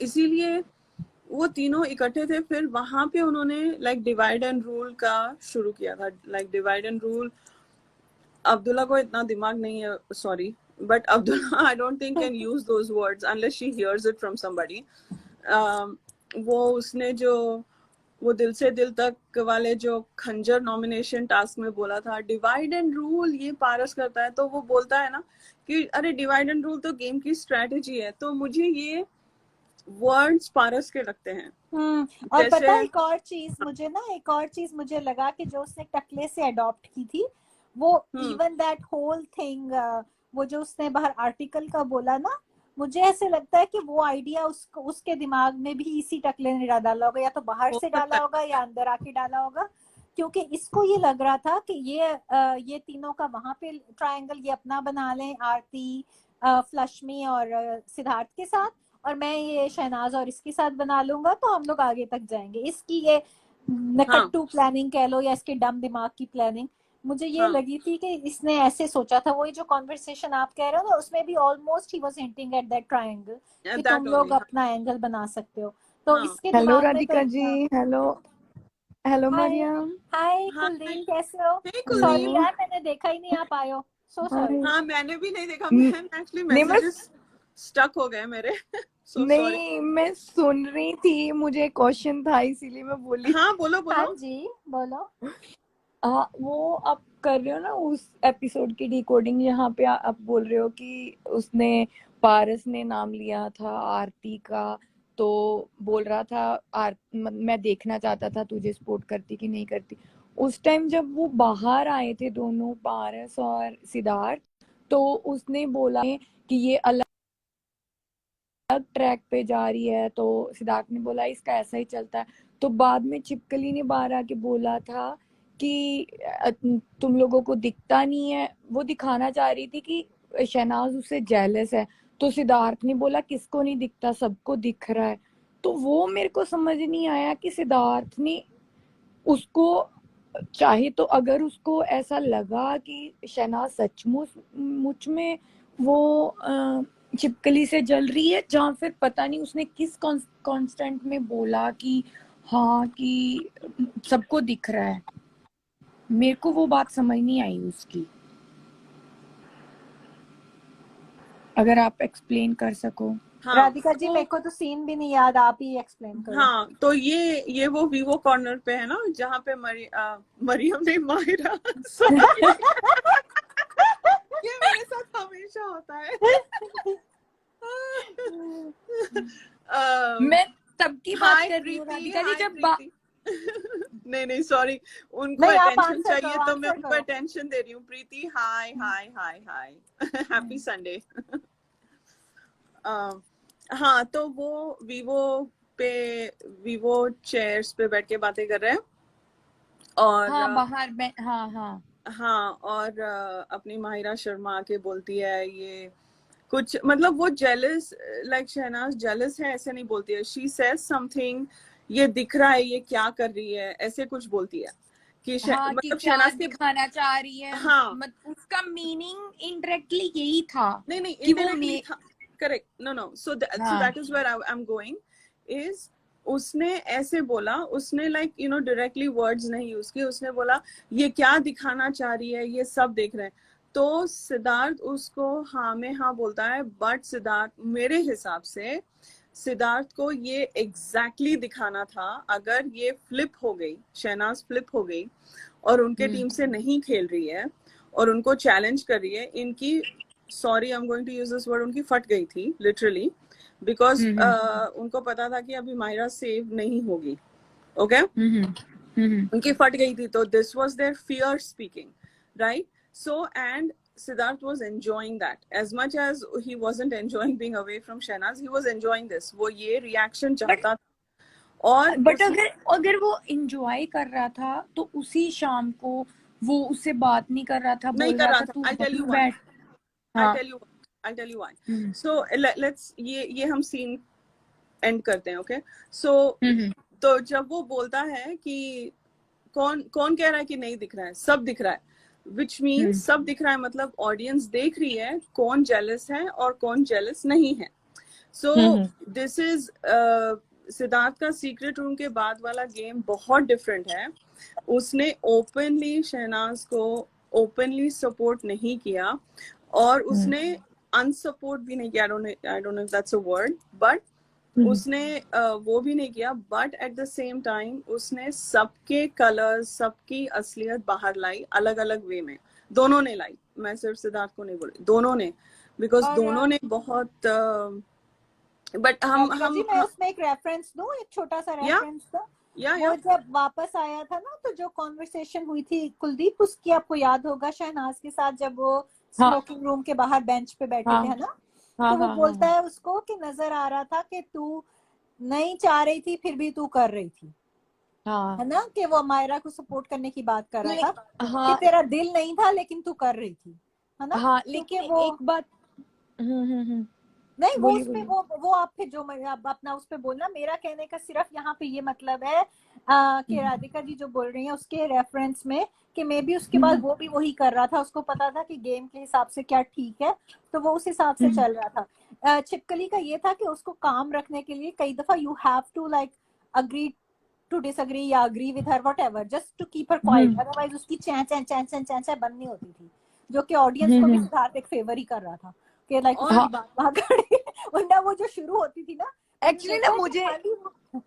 इसीलिए वो तीनों इकट्ठे थे। फिर वहां पे उन्होंने लाइक डिवाइड एंड रूल का शुरू किया था। Like divide and rule, Abdullah को इतना दिमाग नहीं है, sorry, but Abdullah I don't think can use those words unless she hears it from somebody. वो उसने जो वो दिल से दिल तक वाले जो खंजर नॉमिनेशन टास्क में बोला था डिवाइड एंड रूल ये पारस करता है, तो वो बोलता है ना कि अरे डिवाइड एंड रूल तो गेम की स्ट्रेटेजी है। तो मुझे ये वर्ड्स पारस के लगते हैं। और पता है जैसे एक और चीज मुझे लगा कि जो उसने टकले से अडॉप्ट की थी, वो इवन दैट होल थिंग, वो जो उसने बाहर आर्टिकल का बोला ना, मुझे ऐसे लगता है कि वो आइडिया उसके दिमाग में भी इसी टकले ने डाला होगा, या तो बाहर हो से सकता डाला है। होगा या अंदर आके डाला होगा, क्योंकि इसको ये लग रहा था कि ये तीनों का वहां पे ट्रायंगल ये अपना बना लें, आरती, फ्लश्मी और सिद्धार्थ के साथ, और मैं ये शहनाज और इसके साथ बना लूंगा, तो हम लोग आगे तक जाएंगे। इसकी ये हाँ नकट्टू प्लानिंग कह लो या इसके डम दिमाग की प्लानिंग, मुझे ये हाँ, लगी थी कि इसने ऐसे सोचा था। वही जो कॉन्वर्सेशन आप कह रहे हो ना, उसमें भी almost he was hinting at that triangle कि तुम दैट लोग ओनली। अपना एंगल बना सकते हो, तो हाँ इसके हेलो दिमाग में तो Radhika ji. Hello hello hi Mariam. Hi हाँ, कुलदीप, कैसे हो? Hey sorry Kuldeep. हेलो। यार, मैंने देखा ही नहीं आप आए हो, सो हाय। सॉरी। हाँ, मैंने भी नहीं देखा, न- मैं एक्चुअली नहीं मैं मैसेजेस स्टक हो गए मेरे। So sorry. नहीं मैं सुन रही थी, मुझे क्वेश्चन था इसीलिए मैं बोली। हाँ बोलो हाँ बोलो। जी बोलो। वो आप कर रहे हो ना उस एपिसोड की डिकोडिंग, जहाँ पे आप बोल रहे हो कि उसने पारस ने नाम लिया था आरती का, तो बोल रहा था मैं देखना चाहता था तुझे सपोर्ट करती कि नहीं करती। उस टाइम जब वो बाहर आए थे दोनों, पारस और सिद्धार्थ, तो उसने बोला कि ये अलग ट्रैक पे जा रही है, तो सिद्धार्थ ने बोला इसका ऐसा ही चलता है। तो बाद में छिपकली ने बाहर आके बोला था कि तुम लोगों को दिखता नहीं है, वो दिखाना चाह रही थी कि शहनाज उससे जेलस है। तो सिद्धार्थ ने बोला किसको नहीं दिखता, सबको दिख रहा है। तो वो मेरे को समझ नहीं आया कि सिद्धार्थ ने उसको चाहे तो अगर उसको ऐसा लगा कि शहनाज सचमुच मुझ में वो छिपकली से जल रही है, जहाँ फिर पता नहीं उसने किस कांस्टेंट में बोला कि हाँ कि सबको दिख रहा है। मेरे को वो बात समझ नहीं आई उसकी, अगर आप एक्सप्लेन कर सको। हाँ राधिका जी तो मेरे को तो सीन भी नहीं याद, आप ही एक्सप्लेन करो। हाँ तो ये वो वीवो कॉर्नर पे है ना, जहाँ पे मरियम नहीं, माहिरा sorry, ये मेरे साथ हमेशा होता है। मैं तब की बात हाय कर रही हूँ प्रीति, राधिका जी, हाय जब प्रीति। नहीं सॉरी, उनको नहीं, आप अटेंशन आंसर चाहिए करो, तो मैं आंसर उनको करो। अटेंशन दे रही हूँ। प्रीति हाय हाय हाय हाय, हैप्पी संडे। हाँ तो वो वीवो चेयर्स पे बैठ के बातें कर रहे हैं और हाँ बाहर में, हाँ हाँ हाँ और अपनी माहिरा शर्मा आके बोलती है ये कुछ, मतलब वो जेलस, लाइक शहनाज जेलस है ऐसे नहीं बोलती है, शी सेज समथिंग, ये दिख रहा है ये क्या कर रही है, ऐसे कुछ बोलती है कि हाँ कि मतलब क्या शहनाज के, दिखाना चाह रही है। हाँ उसका मीनिंग इनडायरेक्टली यही था नहीं कि वो इनडायरेक्टली था, करेक्ट, नो सो हाँ that is where I am going, is उसने ऐसे बोला, उसने लाइक डायरेक्टली वर्ड्स नहीं यूज किए, उसने बोला ये क्या दिखाना चाह रही है, ये सब देख रहे हैं। तो सिद्धार्थ उसको हाँ में हाँ बोलता है, बट सिद्धार्थ मेरे हिसाब से सिद्धार्थ को ये एग्जैक्टली दिखाना था, अगर ये फ्लिप हो गई, शहनाज फ्लिप हो गई और उनके टीम से नहीं खेल रही है और उनको चैलेंज कर रही है, इनकी, sorry I am going to use this word, उनकी फट गई थी लिटरली, बिकॉज उनको पता था कि अभी माहिरा सेव नहीं होगी, ओके उनकी फट गई थी, तो this was their fear speaking, right? So and Siddharth was enjoying that as much as he wasn't enjoying being away from Shehnaz, he was enjoying this, वो ये reaction चाहता था। और बट अगर वो इंजॉय कर रहा था तो उसी शाम को वो उससे बात नहीं कर रहा था, नहीं बोल कर रहा रहा था था, तू I'll tell you why, बैठ। हाँ I'll tell you why. So let's ये हम सीन एंड करते हैं, ओके? सो तो जब वो बोलता है कि कौन कौन कह रहा है कि नहीं दिख रहा है, सब दिख रहा है, विच मीन्स सब दिख रहा है मतलब ऑडियंस देख रही है कौन जेलस है और कौन जेलस नहीं है। सो दिस इज सिद्धार्थ का सीक्रेट रूम के बाद वाला गेम बहुत डिफरेंट है। उसने ओपनली शहनाज को ओपनली सपोर्ट नहीं किया और उसने अनसपोर्ट भी नहीं किया, आई don't know if that's a word, but उसने वो भी नहीं किया, but at the same time उसने सबके कलर्स, सबकी असलियत बाहर लाई, अलग अलग वे में दोनों ने लाई, मैं सिर्फ सिद्धार्थ को नहीं बोल रही, दोनों ने, बिकॉज दोनों ने बहुत बट राधिका जी मैं उसमें एक रेफरेंस दूं, एक छोटा सा रेफरेंस दूं। वो जब वापस आया था ना, तो जो कॉन्वर्सेशन हुई थी कुलदीप, उसकी आपको याद होगा शहनाज के साथ, जब वो स्मोकिंग रूम के बाहर बेंच पे बैठे थे, है ना? तो वो बोलता है उसको कि नजर आ रहा था कि तू नहीं चाह रही थी फिर भी तू कर रही थी, है ना? कि वो मायरा को सपोर्ट करने की बात कर रहा था कि तेरा दिल नहीं था लेकिन तू कर रही थी, है ना? हाँ लेकिन वो एक बात नहीं, वो उसपे वो आप फिर जो अपना उस पे बोलना, मेरा कहने का सिर्फ यहाँ पे ये मतलब है कि राधिका जी जो बोल रही हैं उसके रेफरेंस में कि मे बी उसके बाद वो भी वही कर रहा था, उसको पता था कि गेम के हिसाब से क्या ठीक है, तो वो उस हिसाब से चल रहा था। छिपकली का ये था कि उसको काम रखने के लिए कई दफा you have to like agree to disagree या agree with her whatever, just to keep her quiet, otherwise उसकी चैं चैं चैं चैं चैं चैं बंद नहीं होती थी, जो कि ऑडियंस को भी सिद्धार्थ एक फेवर ही कर रहा था कि लाइक उसकी बात वहां खड़ी, वरना वो जो शुरू होती थी ना, एक्चुअली ना मुझे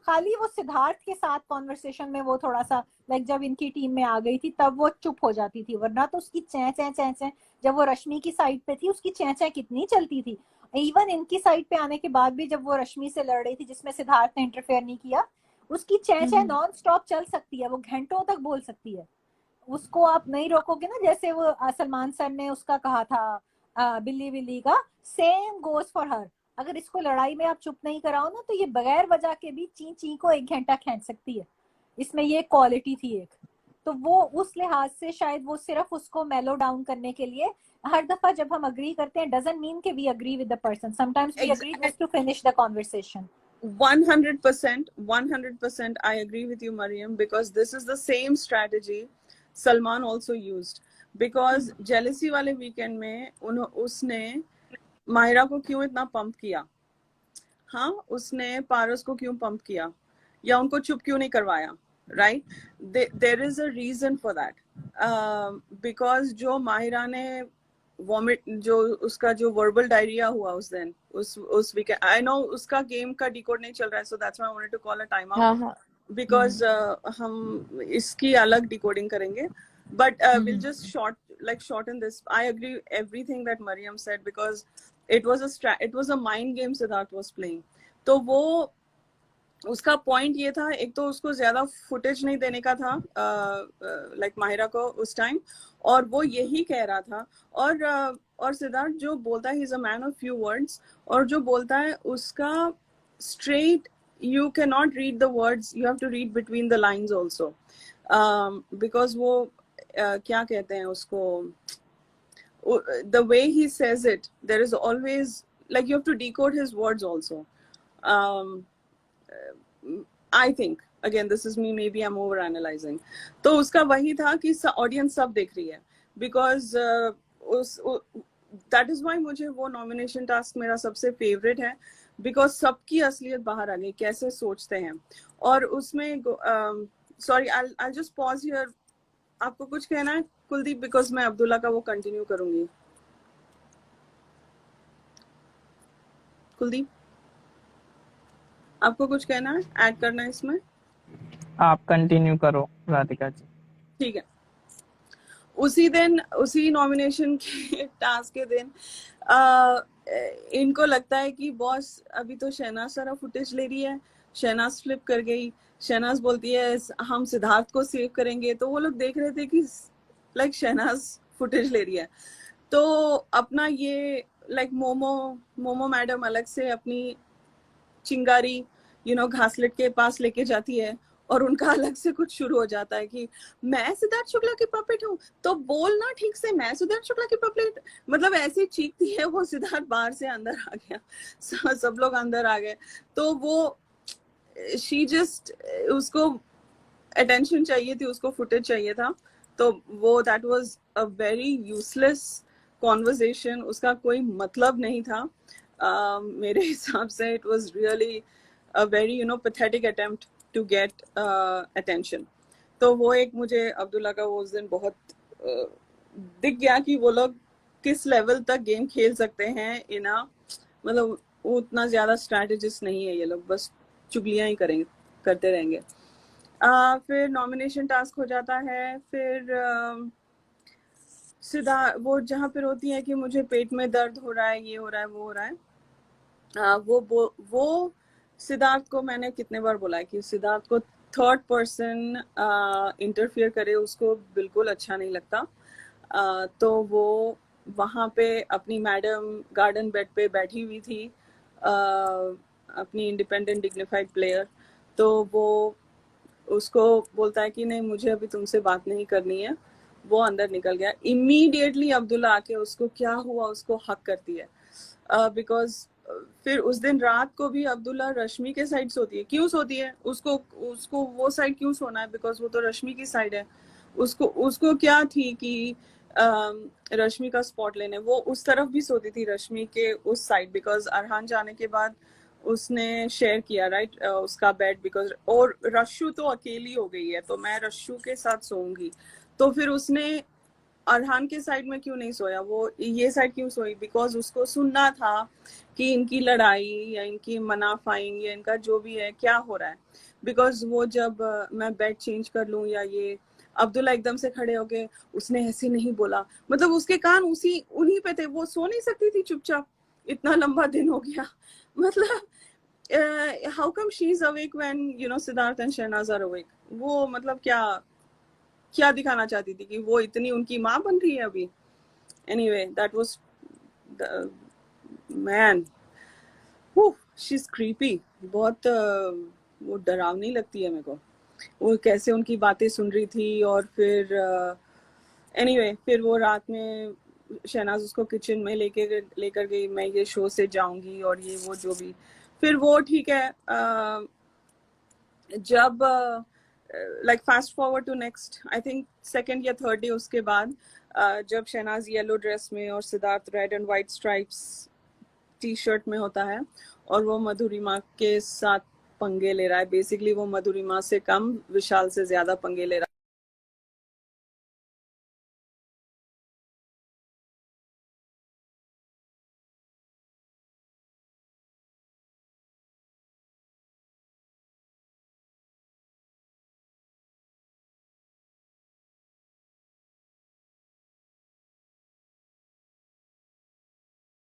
खाली वो सिद्धार्थ के साथ कॉन्वर्सेशन में वो थोड़ा सा लाइक जब इनकी टीम में आ गई थी तब वो चुप हो जाती थी, वरना तो उसकी चैं चैं चैं चैं, जब वो रश्मि की साइड पे थी उसकी चैं चैं कितनी चलती थी। इवन इनकी साइड पे आने के बाद भी जब वो रश्मि से लड़ रही थी जिसमें सिद्धार्थ ने इंटरफेयर नहीं किया, उसकी चैं चैं नॉन स्टॉप चल सकती है, वो घंटों तक बोल सकती है, उसको आप नहीं रोकोगे ना। जैसे वो सलमान सर ने उसका कहा था बिल्ली बिल्ली का, सेम गोज फॉर हर, अगर इसको लड़ाई में आप चुप नहीं कराओ ना तो ये बगैर वजह के भी ची ची को 1 घंटा खींच सकती है, इसमें ये क्वालिटी थी एक। तो वो उस लिहाज से शायद वो सिर्फ उसको मेलो डाउन करने के लिए, हर दफा जब हम अग्री करते हैं डजंट मीन कि we agree with the person, sometimes we agree just to finish the conversation. 100%, 100%. I agree with you, Mariam, because this is the same strategy Salman also used. Because jealousy वाले weekend में उसने मायरा को क्यों इतना पंप किया? हाँ, उसने पारस को क्यों पंप किया या उनको चुप क्यों नहीं करवाया? Right, there is a reason for that, because जो माहिरा ने वॉमिट, जो उसका जो वर्बल डायरिया हुआ उस दिन, उस वीकेंड, आई नो उसका गेम का डिकोड नहीं चल रहा है, so that's why I wanted to call a time हाँ आउट, हाँ बिकॉज हम इसकी अलग डिकोडिंग करेंगे, but we'll just shorten this. I agree everything that Mariam said, because it was a mind game Siddharth was playing. तो वो उसका पॉइंट ये था, एक तो उसको ज्यादा फुटेज नहीं देने का था लाइक माहिरा को उस टाइम, और वो यही कह रहा था, और सिद्धार्थ जो बोलता है, he is a man of few words, और जो बोलता है उसका straight, you cannot read the words, you have to read between the lines also, because वो क्या कहते हैं उसको, the way he says it, there is always, like, you have to decode his words also. I think, again, this is me, maybe I'm over analyzing. तो उसका वही था कि ऑडियंस सब देख रही है, because that is why मुझे वो नॉमिनेशन टास्क मेरा सबसे फेवरेट है, बिकॉज सबकी असलियत बाहर आ गई, कैसे सोचते हैं, और उसमें sorry, I just pause here, आपको कुछ कहना है कुलदीप, बिकॉज मैं अब्दुल्ला का वो कंटिन्यू करूंगी। कुलदीप, आपको कुछ कहना है, ऐड करना है इसमें? आप कंटिन्यू करो राधिका जी। ठीक है। उसी दिन, उसी नॉमिनेशन के टास्क के दिन इनको लगता है कि बॉस अभी तो शहनाज सारा फुटेज ले रही है, शहनाज फ्लिप कर गई, शहनाज बोलती है हम सिद्धार्थ को सेव करेंगे, तो वो लोग देख रहे थे कि लाइक शहनाज फुटेज ले रही है, तो अपना ये लाइक मोमो मैडम अलग से अपनी चिंगारी घासलेट के पास लेके जाती है, और उनका अलग से कुछ शुरू हो जाता है कि मैं सिद्धार्थ शुक्ला की पपेट हूँ, तो बोलना ठीक से, मैं सिद्धार्थ शुक्ला की पपेट, मतलब ऐसी चीखती है वो, सिद्धार्थ बाहर से अंदर आ गया, सब लोग अंदर आ गए, तो वो शी जस्ट, उसको अटेंशन चाहिए थी, उसको फुटेज चाहिए था, तो वो that was a very useless conversation, उसका कोई मतलब नहीं था मेरे हिसाब से। It was really a very pathetic attempt to get attention. तो वो एक मुझे अब्दुल्ला का वो उस दिन बहुत दिख गया कि वो लोग किस लेवल तक गेम खेल सकते हैं, इना मतलब उतना ज्यादा स्ट्रैटेजिस्ट नहीं है ये लोग, बस चुगलियां ही करेंगे, करते रहेंगे। फिर नॉमिनेशन टास्क हो जाता है, फिर सीधा वो जहाँ पर होती है कि मुझे पेट में दर्द हो रहा है, ये हो रहा है, वो हो रहा है, वो सिद्धार्थ को मैंने कितने बार बोला है कि सिद्धार्थ को थर्ड पर्सन इंटरफियर करे, उसको बिल्कुल अच्छा नहीं लगता। तो वो वहाँ पे अपनी मैडम गार्डन बेड पे बैठी हुई थी, अपनी इंडिपेंडेंट डिग्निफाइड प्लेयर, तो वो उसको बोलता है कि नहीं मुझे अभी तुमसे बात नहीं करनी है, वो अंदर निकल गया। इमीडिएटली अब्दुल्ला आके उसको क्या हुआ उसको हक करती है, बिकॉज फिर उस दिन रात को भी अब्दुल्ला रश्मि के साइड सोती है। क्यों सोती है? उसको वो साइड क्यों सोना है? बिकॉज वो तो रश्मि की साइड है। उसको क्या थी कि रश्मि का स्पॉट लेने, वो उस तरफ भी सोती थी रश्मि के उस साइड, बिकॉज अरहान जाने के बाद उसने शेयर किया राइट उसका बेड, बिकॉज और रश्शु तो अकेली हो गई है तो मैं रश्शु के साथ सोऊंगी, तो फिर उसने अरहान के साइड में क्यों नहीं सोया, वो ये साइड क्यों सोई? बिकॉज उसको सुनना था कि इनकी लड़ाई या इनकी मनाफाइंग या इनका जो भी है क्या हो रहा है। बिकॉज वो जब मैं बेड चेंज कर लूं या ये, अब्दुल्ला एकदम से खड़े हो गए, उसने ऐसे नहीं बोला, मतलब उसके कान उन्हीं पे थे, वो सो नहीं सकती थी चुपचाप, इतना लंबा दिन हो गया, मतलब how come she is awake when Siddharth and Shehnaaz are awake? वो मतलब क्या दिखाना चाहती थी कि वो इतनी उनकी माँ बन रही है अभी? Anyway that was man, she is creepy, बहुत वो डरावनी लगती है मेरे को, वो कैसे उनकी बातें सुन रही थी। और फिर एनीवे फिर वो रात में शहनाज उसको किचन में लेकर गई, मैं ये शो से जाऊंगी और ये वो जो भी, फिर वो ठीक है, जब like fast forward to next, I think second या थर्ड डे उसके बाद, जब शहनाज येलो ड्रेस में और Siddharth red and white stripes T shirt में होता है और वो मधुरिमा के साथ पंगे ले रहा है, बेसिकली वो मधुरिमा से कम विशाल से ज्यादा पंगे ले रहा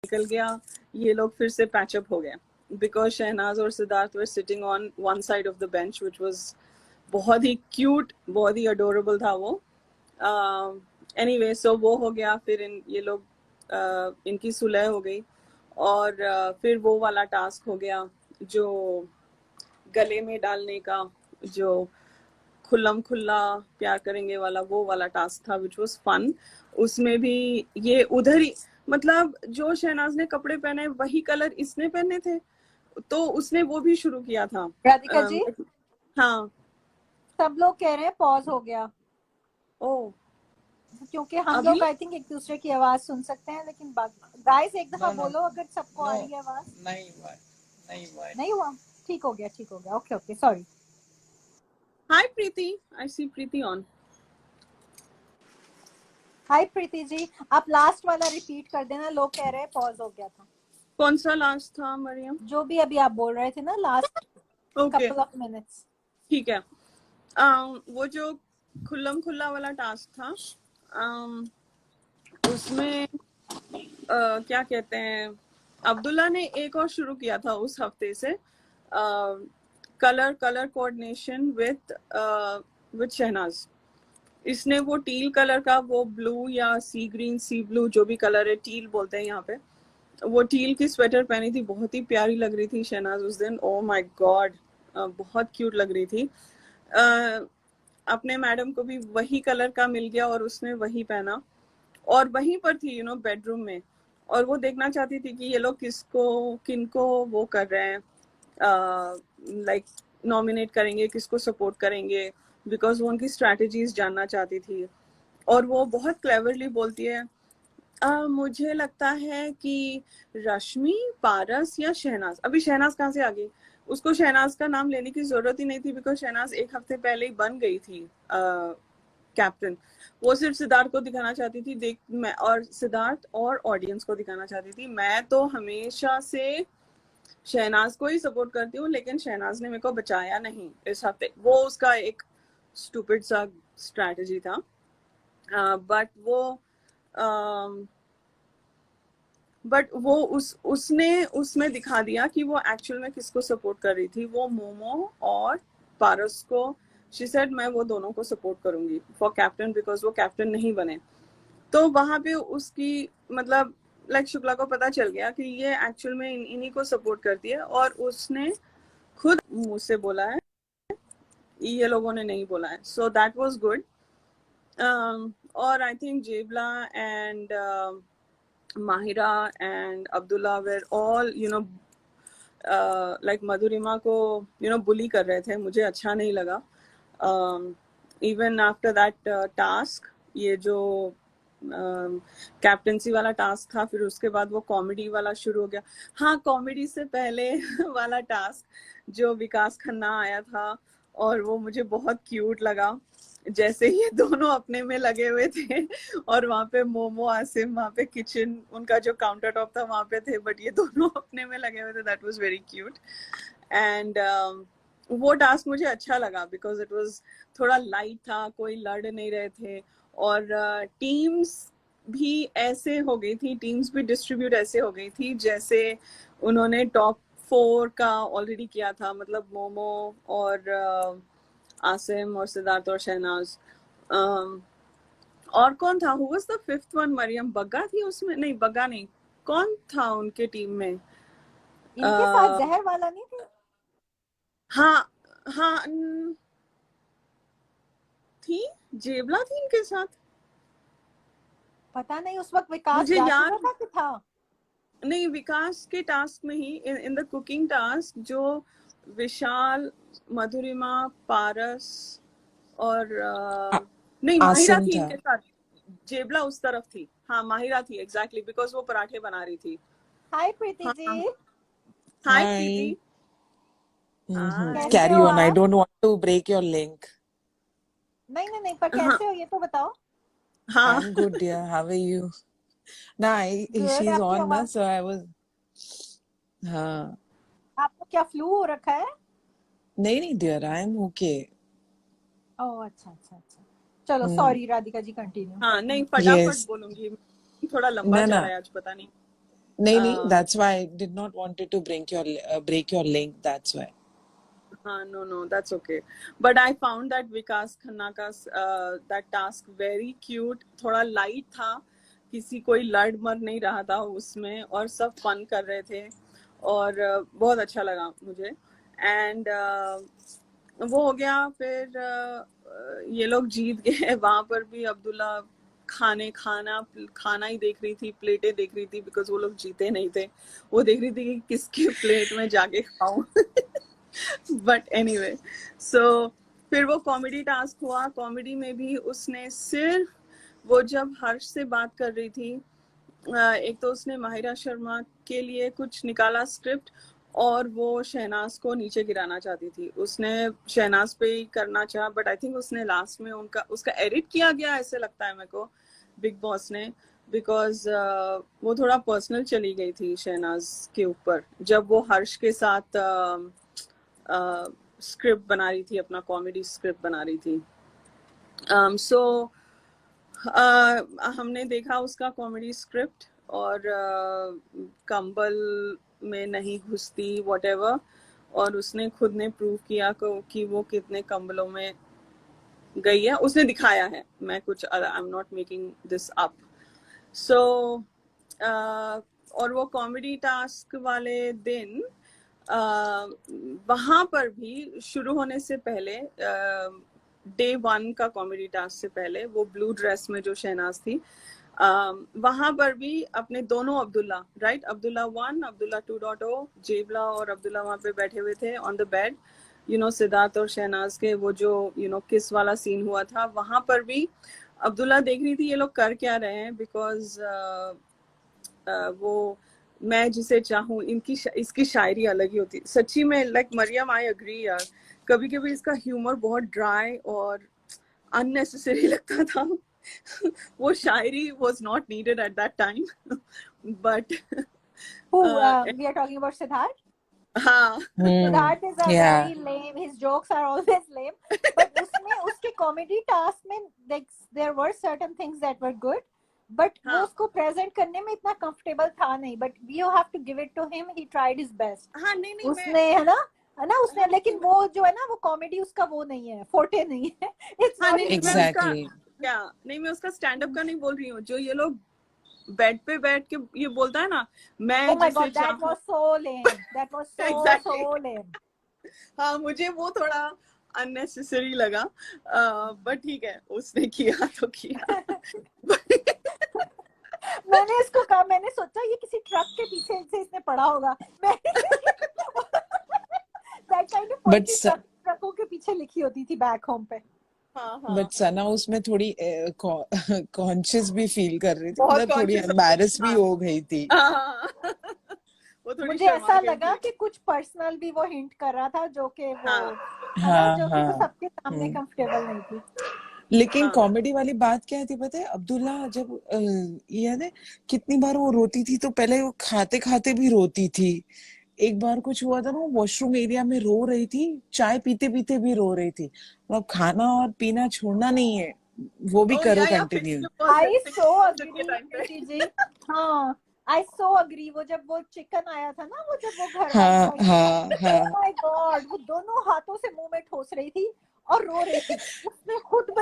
निकल गया, ये लोग फिर से पैचअप हो गए बिकॉज शहनाज और Siddharth were sitting on one side of the bench which was बहुत ही क्यूट, बहुत ही अडोरेबल था वो। एनीवे सो वो हो गया, फिर ये लोग इनकी सुलह हो गई और फिर वो वाला टास्क हो गया जो गले में डालने का, जो खुल्लम खुल्ला प्यार करेंगे वाला, वो वाला टास्क था विच वाज फन। उसमें भी ये उधर ही, मतलब जो शहनाज ने कपड़े पहने वही कलर इसने पहने थे, तो उसने वो भी शुरू किया था। राधिका जी, हाँ। सब लोग कह रहे हैं पॉज हो गया, ओ क्योंकि हम अभी लोग आई थिंक एक दूसरे की आवाज सुन सकते हैं, लेकिन गाइस एक दफा No, no. बोलो अगर सबको आ No. रही है आवाज। नहीं हुआ, नहीं हुआ। नहीं हुआ, ठीक हो गया, ठीक हो गया, okay okay, sorry. Hi Preeti, I see Preeti on. Hi Preeti ji, आप लास्ट वाला रिपीट कर देना, लोग कह रहे हैं पॉज हो गया था। कौन सा लास्ट था मरियम? जो भी अभी आप बोल रहे थे ना, last okay couple of minutes. ठीक है। वो जो खुल्लम खुल्ला वाला टास्क था, उसमें क्या कहते हैं, अब्दुल्ला ने एक और शुरू किया था उस हफ्ते से, कलर कोऑर्डिनेशन विद शहनाज। इसने वो टील कलर का, वो ब्लू या सी ग्रीन सी ब्लू जो भी कलर है, टील बोलते हैं यहाँ पे, वो टील की स्वेटर पहनी थी, बहुत ही प्यारी लग रही थी शहनाज उस दिन। ओ माय गॉड, बहुत क्यूट लग रही थी। अपने मैडम को भी वही कलर का मिल गया और उसने वही पहना, और वहीं पर थी बेडरूम में, और वो देखना चाहती थी कि ये लोग किनको वो कर रहे हैं, लाइक नॉमिनेट करेंगे, किसको सपोर्ट करेंगे, बिकॉज वो उनकी स्ट्रैटेजीज जानना चाहती थी। और वो बहुत क्लेवरली बोलती है, मुझे लगता है कि रश्मि, पारस या शहनाज। अभी शहनाज कहाँ से आ गई? उसको शहनाज का नाम लेने की जरूरत ही नहीं थी, बिकॉज शहनाज एक हफ्ते पहले ही बन गई थी कैप्टन। वो सिर्फ सिद्धार्थ को दिखाना चाहती थी, देख मैं, और सिद्धार्थ और ऑडियंस को दिखाना चाहती थी, मैं तो हमेशा से शहनाज को ही सपोर्ट करती हूँ, लेकिन शहनाज ने मेरे को बचाया नहीं इस हफ्ते। वो उसका एक स्टूपिड सा स्ट्रैटेजी था, बट वो उसने उसमें दिखा दिया कि वो एक्चुअल में किसको सपोर्ट कर रही थी। वो मोमो और पारस को, शी सेड मैं वो दोनों को सपोर्ट करूंगी फॉर कैप्टन, बिकॉज वो कैप्टन नहीं बने। तो वहां पे उसकी मतलब लाइक शुक्ला को पता चल गया कि ये एक्चुअल में इन्हीं को सपोर्ट करती है, और उसने खुद मुझसे बोला है, ये लोगों ने नहीं बोला है। So that was good. और आई थिंक जेबला and Mahira and Abdullah were all like Madhurima को बुली कर रहे थे, मुझे अच्छा नहीं लगा। इवन आफ्टर दैट टास्क, ये जो कैप्टनसी वाला टास्क था, फिर उसके बाद वो कॉमेडी वाला शुरू हो गया। हाँ, कॉमेडी से पहले वाला टास्क जो विकास खन्ना आया था, और वो मुझे बहुत क्यूट लगा, जैसे ये दोनों अपने में लगे हुए थे, और वहां पे मोमो आसिम वहां पे किचन, उनका जो काउंटर टॉप था वहां पे थे, बट ये दोनों अपने में लगे हुए थे। That was very cute. And वो टास्क मुझे अच्छा लगा बिकॉज इट वाज थोड़ा लाइट था, कोई लड़ नहीं रहे थे, और टीम्स भी ऐसे हो गई थी, टीम्स भी डिस्ट्रीब्यूट ऐसे हो गई थी जैसे उन्होंने टॉप 4 का ऑलरेडी किया था, मतलब मोमो और आसिम और सिद्धार्थ और शहनाज। और कौन था? Who was the fifth one? Mariam Bagga थी उसमें? नहीं, बग्गा नहीं, कौन था उनके टीम में? इनके साथ जहर वाला नहीं थे? हाँ हाँ, थी, जेबला थी इनके साथ। पता नहीं, उस वक्त विकास मुझे जा याद, चुका था कि था? नहीं, विकास के टास्क में ही इन द कुकिंग टास्क जो विशाल, मधुरिमा, पारस और आ- नहीं, माहिरा आसिम थी था। इनके साथ, जेबला उस तरफ थी, हाँ माहिरा थी एग्जैक्टली, बिकॉज वो पराठे बना रही थी। हाय प्रीति हाँ जी, हाय हाय। प्रीति। हाय। कैसे कैरी हो ऑन, आई आप? Don't want to break your link. नहीं नहीं नहीं, पर हाँ कैसे हो ये तो बताओ। हाँ I am good dear, how are you? ना शी गुड, इज आपकी ऑन ना, आवाज, सो आई वाज। हाँ। आपको क्या फ्लू हो रखा है? नहीं नहीं डियर, आई एम ओके। ओह अच्छा अच्छा अच्छा, चलो सॉरी राधिका जी, कंटिन्यू। हाँ, नहीं फटाफट यस। बोलूंगी, थोड़ा लंबा ना जा ना, रहा है आज, पता नहीं। नहीं नहीं, uh, that's why I did not wanted to break your link, that's why. हाँ, no, that's okay. But I found that विकास खन्ना का that task very cute, थोड़ा light था, किसी कोई लड़ मर नहीं रहा था उसमें, और सब फन कर रहे थे, और बहुत अच्छा लगा मुझे। एंड वो हो गया, फिर ये लोग जीत गए। वहां पर भी अब्दुल्ला खाना ही देख रही थी, प्लेटें देख रही थी, बिकॉज वो लोग जीते नहीं थे। वो देख रही थी कि किसके प्लेट में जाके खाऊं। बट एनीवे, सो फिर वो कॉमेडी टास्क हुआ। कॉमेडी में भी उसने सिर्फ, वो जब हर्ष से बात कर रही थी, एक तो उसने माहिरा शर्मा के लिए कुछ निकाला स्क्रिप्ट, और वो शहनाज को नीचे गिराना चाहती थी। उसने शहनाज पे ही करना चाहा, बट आई थिंक उसने लास्ट में उसका एडिट किया गया, ऐसे लगता है मेरे को, बिग बॉस ने, बिकॉज वो थोड़ा पर्सनल चली गई थी शहनाज के ऊपर, जब वो हर्ष के साथ स्क्रिप्ट बना रही थी, अपना कॉमेडी स्क्रिप्ट बना रही थी। सो हमने देखा उसका कॉमेडी स्क्रिप्ट, और कंबल में नहीं घुसती whatever, और उसने खुद ने प्रूव किया कि वो कितने कंबलों में गई है, उसने दिखाया है। मैं कुछ, I am not making this up. So और वो कॉमेडी टास्क वाले दिन वहां पर भी शुरू होने से पहले, डे 1 का कॉमेडी टास्क से पहले, वो ब्लू ड्रेस में जो शहनाज थी, वहां पर भी अपने दोनों अब्दुल्ला, राइट, अब्दुल्ला 1, अब्दुल्ला 2.0, जेबला और अब्दुल्ला वहां पे बैठे हुए थे ऑन द बेड, सिद्धार्थ और शहनाज के वो जो किस वाला सीन हुआ था, वहां पर भी अब्दुल्ला देख रही थी ये लोग कर क्या रहे हैं, बिकॉज वो मैं जिसे चाहूँ, इसकी शायरी अलग ही होती, सच्ची में। लाइक मरियम, आई अग्री यार, कभी कभी इसका ह्यूमर बहुत ड्राई और अननेसेसरी लगता था। वो शायरी was not needed at that time, but Who we are talking about Siddharth? हाँ, Siddharth is a Yeah. very lame, his jokes are always lame, but उसके comedy task में like there were certain things that were good, but वो हाँ, उसको present करने में इतना comfortable था नहीं, but you have to give it to him, he tried his best. हाँ, नहीं उसने है ना उसने, हाँ, लेकिन वो जो है ना, वो कॉमेडी उसका वो नहीं है, फोर्टे नहीं है, इट्स हाँ, नॉट नहीं, हिज मैं स्टाइल। उसका Exactly. क्या, नहीं, मैं उसका स्टैंड अप का नहीं बोल रही हूँ, जो ये लोग बेड पे बैठ के ये बोलता है ना, मैं Oh my जिसे god, that चाहूँ। was so lame, that was Exactly. so lame. हाँ, मुझे वो थोड़ा अननेसेसरी लगा, बट ठीक है, उसने किया तो किया। मैंने इसको कहा, मैंने सोचा ये किसी ट्रक के पीछे से इसने पढ़ा होगा, मैं that kind of But poetry ट्रकों के पीछे लिखी होती थी बैक होम पे। हाँ हाँ, बट सना उसमें थोड़ी कॉन्शियस भी फील कर रही थी, बहुत मतलब थोड़ी कॉन्शियस, एम्बैरेस भी हाँ हो गई थी। हाँ। वो थोड़ी मुझे शर्मा ऐसा गई लगा थी। कि कुछ पर्सनल भी वो हिंट कर रहा था, जो कि वो हाँ है ना, हाँ जो कि वो हाँ। सबके सामने कंफर्टेबल नहीं थी। लेकिन हाँ, कॉमेडी वाली बात क्या थी पता है, अब्दुल्ला जब याद है कितनी बार वो रोती थी, तो पहले वो खाते खाते भी रोती थी। एक बार कुछ हुआ था ना, वो वॉशरूम एरिया में रो रही थी, चाय पीते पीते भी रो रही थी। मतलब खाना और पीना छोड़ना नहीं है, वो भी ओ करो या कंटिन्यू। आई सो फिक्स के अग्री टाइम पे। प्रीति जी, हाँ आई सो अग्री। वो जब वो चिकन आया था ना, वो जब वो घर हाँ घर हाँ हाँ। ओह माय गॉड, वो दोनों हाथों से मुंह में ठोस रही थी और रो रही थी, उसने खुद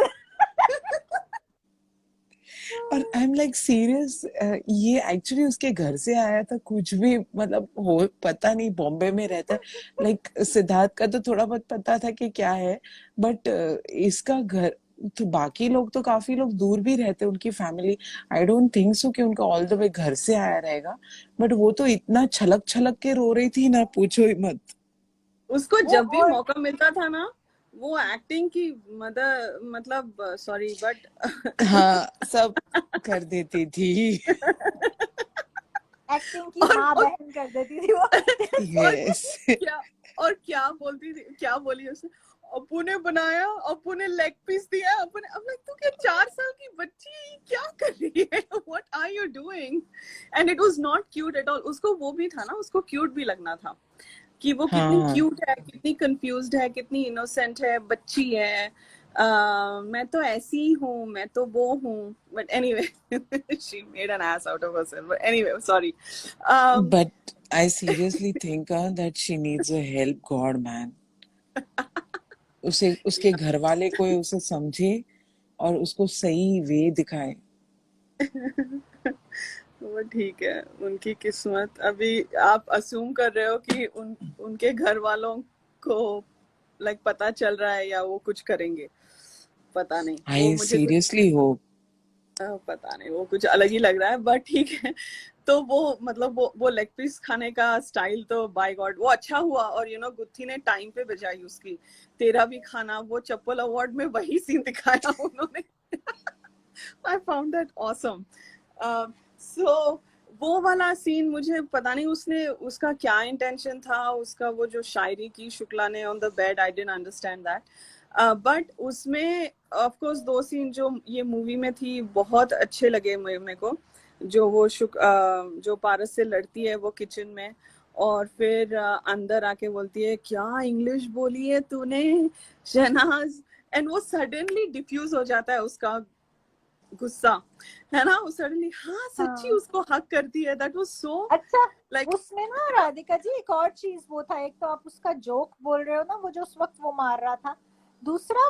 और आई एम लाइक सीरियस, ये एक्चुअली उसके घर से आया था, कुछ भी मतलब हो पता नहीं, बॉम्बे में रहता है। लाइक सिद्धार्थ का तो थोड़ा बहुत पता था कि क्या है, बट इसका घर तो बाकी लोग तो काफी लोग दूर भी रहते, उनकी family, I don't think so कि उनका ऑल द वे घर से आया रहेगा, बट वो तो इतना छलक छलक के रो रही थी ना, पूछो ही मत। उसको वो जब भी और मौका मिलता था ना, वो एक्टिंग की मदर, मतलब सॉरी बट हाँ, सब कर देती थी। एक्टिंग की और माँ और बहन कर देती थी वो। और यस। क्या, और क्या बोलती थी, क्या बोली उसने, अपू ने बनाया, अपू ने लेग पीस दिया, अपू ने, अब तू क्या 4 साल की बच्ची क्या कर रही है, what are you doing, and it was not cute at all. उसको वो भी था ना, उसको क्यूट भी लगना था कि वो कितनी हाँ, क्यूट है, कितनी कंफ्यूज्ड है, कितनी इनोसेंट है, बच्ची है। मैं तो ऐसी हूँ, मैं तो वो हूँ, but anyway she made an S out of herself, but anyway sorry. but I seriously think that she needs a help God man। उसे उसके घर वाले कोई उसे समझे और उसको सही वे दिखाए। वो ठीक है, उनकी किस्मत। अभी आप असूम कर रहे हो कि उनके घर वालों को लाइक पता चल रहा है या वो कुछ करेंगे, पता नहीं, वो आई मुझे कुछ सीरियसली होप। पता नहीं, वो कुछ अलग ही लग रहा है, बट ठीक है। तो वो मतलब वो लेग पीस खाने का स्टाइल तो बाय गॉड वो अच्छा हुआ, और गुत्थी ने टाइम पे बजाई उसकी। तेरा भी खाना, वो चप्पल अवार्ड में वही सीन दिखाया उन्होंने। I found that awesome. So वो वाला सीन, मुझे पता नहीं उसने, उसका क्या इंटेंशन था, उसका वो जो शायरी की शुक्ला ने on the bed, I didn't understand that. But उसमें ऑफ कोर्स 2 सीन जो ये मूवी में थी बहुत अच्छे लगे मेरे को। जो वो जो पारस से लड़ती है वो किचन में, और फिर अंदर आके बोलती है, क्या इंग्लिश बोली है तूने शहनाज, एंड वो सडनली डिफ्यूज हो जाता है उसका गुस्सा, है ना, वो सडनली हाँ सच्ची हाँ, उसको हक करती है। दैट वाज सो अच्छा, लाइक, उसमें ना राधिका जी एक और चीज वो था, एक तो आप उसका जोक बोल रहे हो ना, वो जो उस वक्त वो मार रहा था, दूसरा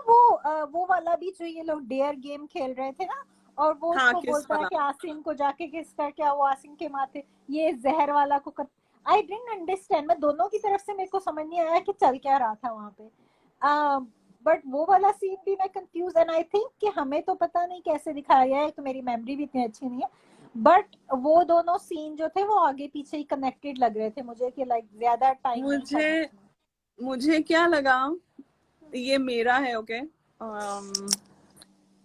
वो वाला भी जो ये लोग डेयर गेम खेल रहे थे ना, और वो हाँ उसको किस बोलता है वाला। कि आसिम को जाके किस कर, क्या वो आसिम के माथे ये जहर वाला को कर। आई डिडंट अंडरस्टैंड, मैं दोनों की तरफ से मेरे को समझ नहीं आया कि चल क्या रहा था वहां पे। बट वो वाला सीन भी मैं कंफ्यूज, एंड आई थिंक कि हमें तो पता नहीं कैसे दिखाया गया है, तो मेरी मेमोरी भी इतनी अच्छी नहीं है, बट वो दोनों सीन जो थे वो आगे पीछे ही कनेक्टेड लग रहे थे मुझे, कि लाइक ज्यादा टाइम नहीं था मुझे बीच मुझे क्या लगा, में। ये मेरा है, okay,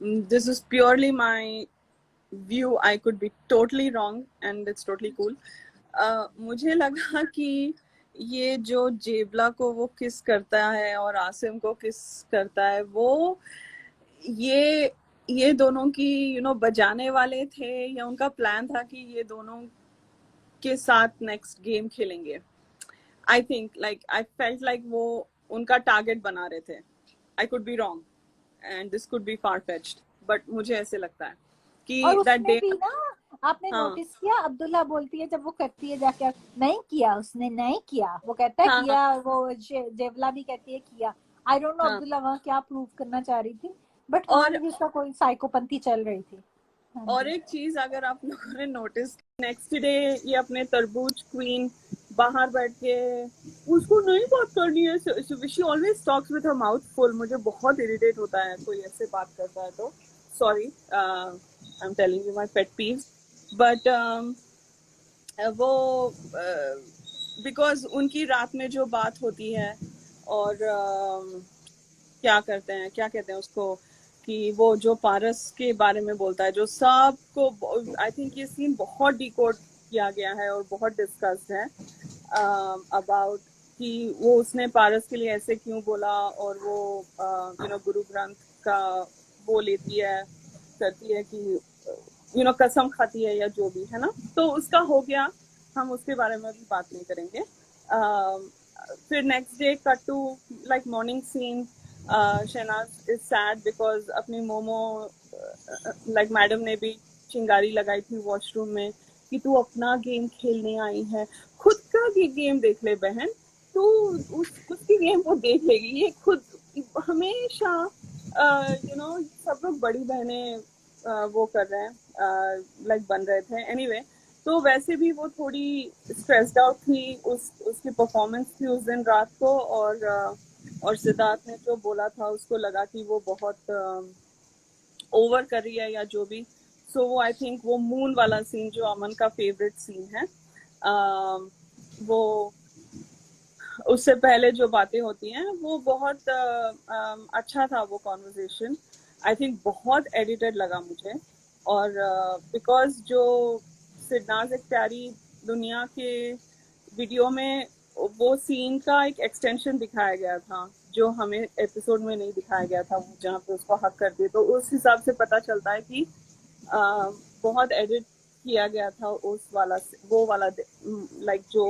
this is purely my view, I could be totally wrong and it's totally cool. मुझे लगा कि ये जो जेबला को वो किस करता है और आसिम को किस करता है, वो ये दोनों की बजाने वाले थे, या उनका प्लान था कि ये दोनों के साथ नेक्स्ट गेम खेलेंगे। I think like I felt like वो उनका टारगेट बना रहे थे। I could be wrong and this could be far fetched, but मुझे ऐसे लगता है और कि दैट उसमें डे। भी ना, आपने हाँ नोटिस किया, अब्दुल्ला बोलती है जब वो करती है जाके, नहीं किया उसने, नहीं किया, वो कहता है हाँ किया, वो जेवला भी कहती है किया। आई डोंट नो हाँ। अब्दुल्ला वहां क्या प्रूव करना चाह रही थी, बट और वहां भी उसका कोई साइकोपंथी चल रही थी। हाँ और जी। एक चीज अगर आप लोगों ने नोटिस, नेक्स्ट डे ये अपने तरबूज क्वीन बाहर बैठ के, उसको नहीं बात करनी है, she always talks with her mouth full. मुझे बहुत इरिटेट होता है कोई ऐसे बात करता है तो, sorry, I am telling you my pet Peeves, but वो बिकॉज उनकी रात में जो बात होती है, और क्या करते हैं, क्या कहते हैं उसको, कि वो जो पारस के बारे में बोलता है, जो सबको, आई थिंक ये सीन बहुत डिकोड किया गया है और बहुत डिस्कस्ड है अबाउट कि वो उसने पारस के लिए ऐसे क्यों बोला, और वो गुरु ग्रंथ का वो लेती है, करती है कि कसम खाती है या जो भी है ना, तो उसका हो गया, हम उसके बारे में भी बात नहीं करेंगे। फिर next day cut to like morning scene, Shehnaaz is sad because अपनी मोमो, लाइक मैडम ने भी चिंगारी लगाई थी वॉशरूम में कि तू अपना गेम खेलने आई है, खुद का भी गेम देख ले बहन, तू उसकी गेम वो देख लेगी, ये खुद हमेशा सब लोग बड़ी बहनें वो कर रहे हैं, लाइक बन रहे थे एनीवे। तो वैसे भी वो थोड़ी स्ट्रेस्ड आउट थी, उसकी परफॉर्मेंस थी उस दिन रात को, और सिद्धार्थ ने जो बोला था उसको लगा कि वो बहुत ओवर कर रही है या जो भी। सो वो आई थिंक वो मून वाला सीन जो अमन का फेवरेट सीन है, वो उससे पहले जो बातें होती हैं वो बहुत अच्छा था वो कॉन्वर्सेशन। आई थिंक बहुत एडिटेड लगा मुझे, और बिकॉज जो सिरनाज एक प्यारी दुनिया के वीडियो में वो सीन का एक एक्सटेंशन दिखाया गया था जो हमें एपिसोड में नहीं दिखाया गया था, जहाँ पे उसको हक कर दिए, तो उस हिसाब से पता चलता है कि बहुत एडिट किया गया था उस वाला वो वाला लाइक जो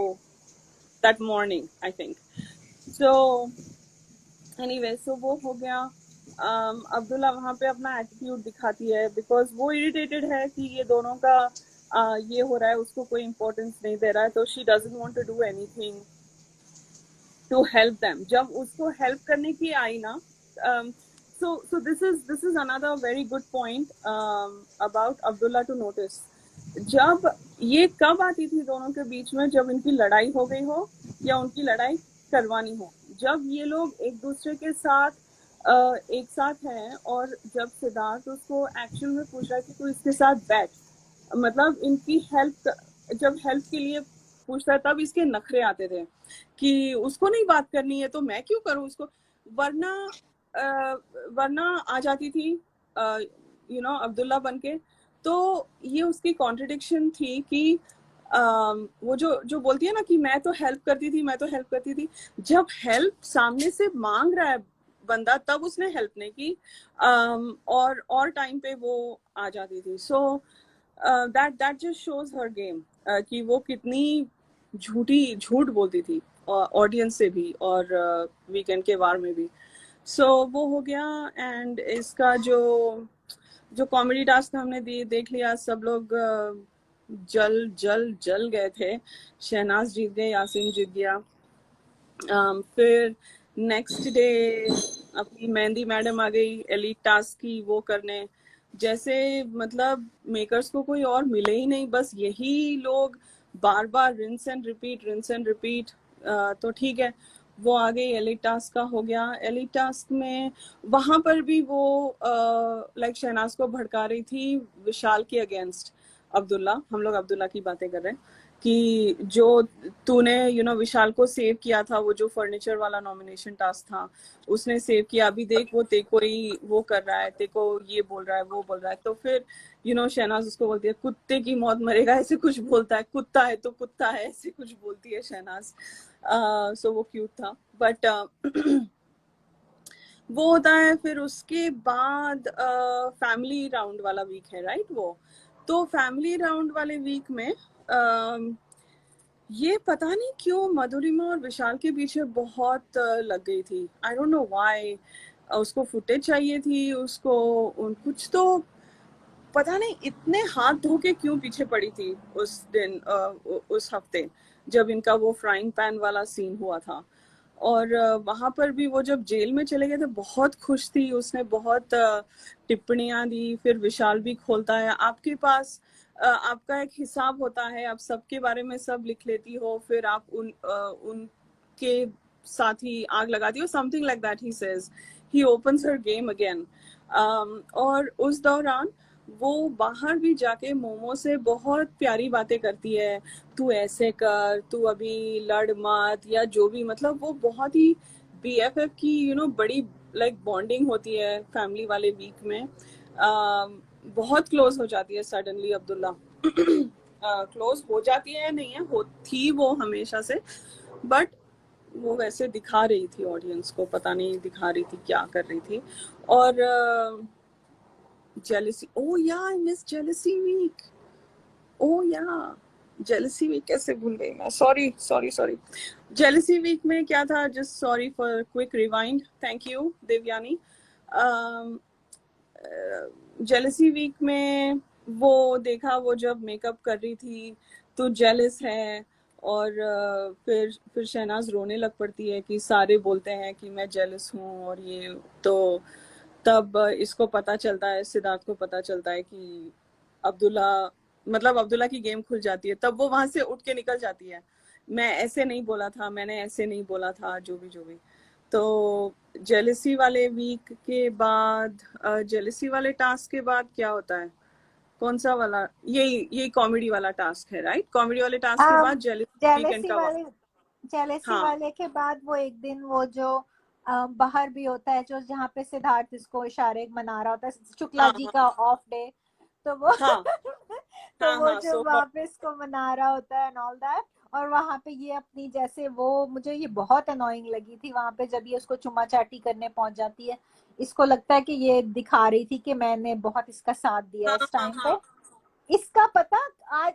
that morning I think. So anyway, so वो हो गया। अब्दुल्ला वहाँ पे अपना एटीट्यूड दिखाती है बिकॉज वो इरिटेटेड है कि ये दोनों का ये हो रहा है, उसको कोई इम्पोर्टेंस नहीं दे रहा है, तो she doesn't want to do anything to help them. जब उसको हेल्प करने की आई ना, so this is another very good point about Abdullah to notice। जब ये कब आती थी दोनों के बीच में, जब इनकी लड़ाई हो गई हो या उनकी लड़ाई करवानी हो, जब ये लोग एक दूसरे के साथ एक साथ हैं, और जब सिद्धार्थ उसको एक्चुअल में पूछ रहा है कि तू इसके साथ बैठ, मतलब इनकी हेल्प, जब हेल्प के लिए पूछता है तब इसके नखरे आते थे कि उसको नहीं बात करनी है तो मैं क्यों करूं उसको, वरना वरना आ जाती थी अब्दुल्ला बनके। तो ये उसकी कॉन्ट्रडिक्शन थी कि वो जो बोलती है ना कि मैं तो हेल्प करती थी, मैं तो हेल्प करती थी, जब हेल्प सामने से मांग रहा है बंदा तब उसने हेल्प नहीं की, और टाइम पे वो आ जाती थी। So that just shows her game कि वो कितनी झूठ बोलती थी ऑडियंस से भी और वीकेंड के वार में भी। सो वो हो गया। एंड इसका जो कॉमेडी टास्क हमने देख लिया, सब लोग जल गए थे। शहनाज जीत गए, यासीन जीत गया। फिर नेक्स्ट डे अपनी मेहंदी मैडम आ गई एलीट टास्क की वो करने, जैसे मतलब मेकर्स को कोई और मिले ही नहीं, बस यही लोग बार बार रिंस एंड रिपीट। तो ठीक है, वो आ गई, एलीट टास्क का हो गया। एलीट टास्क में वहां पर भी वो लाइक शहनाज को भड़का रही थी विशाल के अगेंस्ट। अब्दुल्ला, हम लोग अब्दुल्ला की बातें कर रहे हैं कि जो तूने विशाल को सेव किया था, वो जो फर्नीचर वाला नॉमिनेशन टास्क था उसने सेव किया, अभी देख वो तेको ही वो कर रहा है, तेको ये बोल रहा है, वो बोल रहा है। तो फिर शहनाज उसको बोलती है कुत्ते की मौत मरेगा, ऐसे कुछ बोलता है, कुत्ता है तो कुत्ता है, ऐसे कुछ बोलती है शहनाज। सो वो क्यूट था। बट वो होता है। फिर उसके बाद फैमिली राउंड वाला वीक है, राइट? वो तो फैमिली राउंड वाले वीक में ये पता नहीं क्यों मधुरिमा और विशाल के पीछे बहुत लग गई थी। आई डोंट नो व्हाई। उसको फुटेज चाहिए थी, उसको कुछ तो पता नहीं, इतने हाथ धो के क्यों पीछे पड़ी थी उस दिन, उस हफ्ते जब इनका वो फ्राइंग पैन वाला सीन हुआ था। और वहां पर भी वो जब जेल में चले गए थे बहुत खुश थी, उसने बहुत टिप्पणियां दी। फिर विशाल भी खोलता है, आपके पास आपका एक हिसाब होता है, आप सबके बारे में सब लिख लेती हो, फिर आप उनके साथ ही आग लगाती हो, something like that he says. He opens her game again. और उस दौरान वो बाहर भी जाके मोमो से बहुत प्यारी बातें करती है, तू ऐसे कर, तू अभी लड़ मत, या जो भी, मतलब वो बहुत ही BFF की बड़ी लाइक बॉन्डिंग होती है फैमिली वाले वीक में। बहुत क्लोज हो जाती है सडनली अब्दुल्ला। क्लोज हो जाती है, नहीं है, थी वो हमेशा से, बट वो वैसे दिखा रही थी ऑडियंस को, पता नहीं दिखा रही थी क्या कर रही थी। और जेलसी, ओ या आई मिस जेलसी वीक। ओ या जेलसी वीक कैसे भूल गई मैं, सॉरी। जेलसी वीक में क्या था, just sorry for quick rewind, thank you Devyani. Jealousy week में वो देखा, वो जब मेकअप कर रही थी तो जेलस है, और फिर शहनाज रोने लग पड़ती है कि सारे बोलते हैं कि मैं जेलस हूँ और ये। तो तब इसको पता चलता है, सिद्धार्थ को पता चलता है कि अब्दुल्ला की गेम खुल जाती है। तब वो वहां से उठ के निकल जाती है, मैं ऐसे नहीं बोला था, मैंने ऐसे नहीं बोला था, जो भी। तो जेलसी वाले वीक के बाद, जेलसी वाले टास्क के बाद क्या होता है? कौन सा वाला? यही कॉमेडी वाला टास्क है, राइट? कॉमेडी वाले टास्क के बाद जेलसी वीकेंड जेलेसी का वाले जेलेसी हाँ वाले के बाद वो एक दिन वो जो बाहर भी होता है, जो जहाँ पे सिद्धार्थ इसको इशारे मना रहा होता है, शुक्ला हाँ जी हाँ का ऑफ डे, तो वो हाँ तो हाँ वो हाँ जो सो वहां पे इसको मना रहा होता है एंड ऑल दैट। और वहां पे ये अपनी जैसे वो, मुझे ये बहुत अनोइंग लगी थी वहां पे जब ये उसको चुम्मा चाटी करने पहुंच जाती है। इसको लगता है कि ये दिखा रही थी कि मैंने बहुत इसका साथ दिया हाँ है इस हाँ टाइम पे। हाँ इसका पता,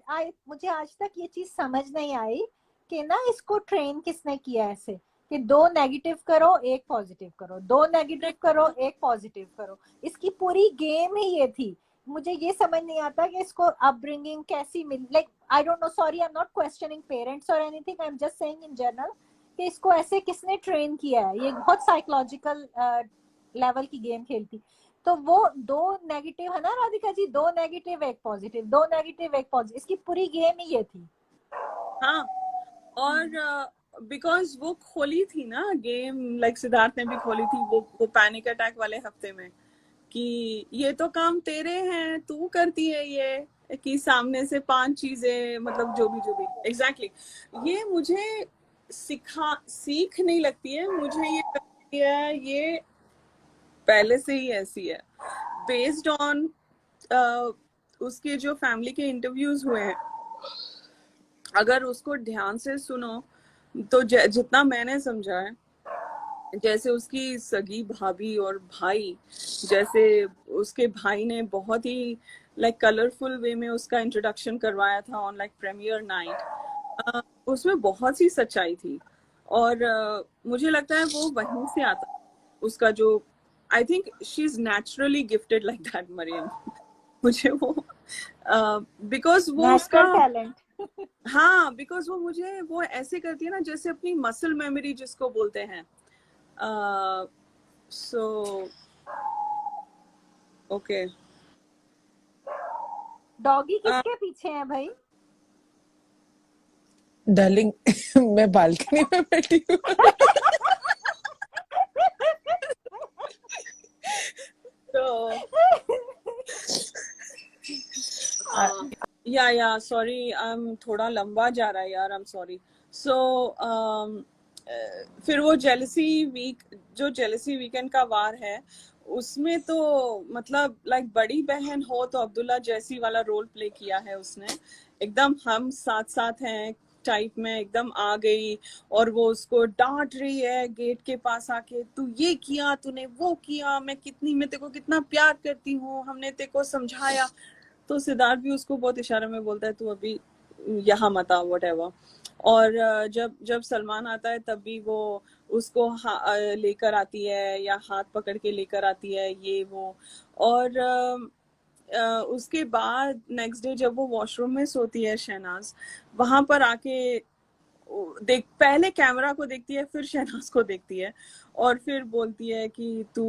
आज मुझे आज तक ये चीज समझ नहीं आई कि ना इसको ट्रेन किसने किया ऐसे कि दो नेगेटिव करो एक पॉजिटिव करो, दो नेगेटिव करो एक पॉजिटिव करो। इसकी पूरी गेम ही ये थी। मुझे ये समझ नहीं आता कि इसको अपब्रिंगिंग कैसी मिली। Like I don't know, sorry I am not questioning parents और anything, I am just saying in general कि इसको ऐसे किसने ट्रेन किया है। ये बहुत साइकोलॉजिकल लेवल की गेम खेलती। तो वो दो नेगेटिव है ना राधिका जी, दो नेगेटिव एक पॉजिटिव, दो नेगेटिव एक पॉजिटिव, इसकी पूरी गेम ही ये थी। हाँ। और बिकॉज वो खोली थी ना गेम, लाइक सिद्धार्थ ने भी खोली थी वो पैनिक अटैक वाले हफ्ते में, कि ये तो काम तेरे हैं, तू करती है ये, कि सामने से 5 चीजें, मतलब जो भी एग्जैक्टली ये मुझे सीख नहीं लगती है, मुझे ये लगती है ये पहले से ही ऐसी है, बेस्ड ऑन उसके जो फैमिली के इंटरव्यूज हुए हैं। अगर उसको ध्यान से सुनो तो जितना मैंने समझा है, जैसे उसकी सगी भाभी और भाई, जैसे उसके भाई ने बहुत ही लाइक कलरफुल वे में उसका इंट्रोडक्शन करवाया था ऑन लाइक प्रीमियर नाइट, उसमें बहुत सी सच्चाई थी। और मुझे लगता है वो वहीं से आता उसका जो, I think she is naturally gifted like that Mariam. मुझे वो बिकॉज वो उसका, नेचुरल टैलेंट। हाँ बिकॉज वो मुझे वो ऐसे करती है ना जैसे अपनी मसल मेमोरी जिसको बोलते हैं। सो ओके, डॉगी किसके पीछे है भाई? डार्लिंग मैं बालकनी में बैठी हूँ। तो या सॉरी, थोड़ा लंबा जा रहा है यार, आई एम सॉरी। सो फिर वो जेलसी वीक, जो जेलसी वीकेंड का वार है, उसमें तो मतलब लाइक बड़ी बहन हो तो अब्दुल्ला जैसी वाला रोल प्ले किया है उसने, एकदम हम साथ साथ हैं टाइप में एकदम आ गई। और वो उसको डांट रही है गेट के पास आके, तू ये किया, तूने वो किया, मैं तेरे को कितना प्यार करती हूँ, हमने तेरे को समझाया। तो सिद्धार्थ भी उसको बहुत इशारे में बोलता है तू अभी यहाँ मत आ, वट। और जब जब सलमान आता है तब भी वो उसको लेकर आती है या हाथ पकड़ के लेकर आती है ये वो। और उसके बाद नेक्स्ट डे जब वो वॉशरूम में सोती है शहनाज, वहां पर आके पहले कैमरा को देखती है, फिर शहनाज को देखती है और फिर बोलती है कि तू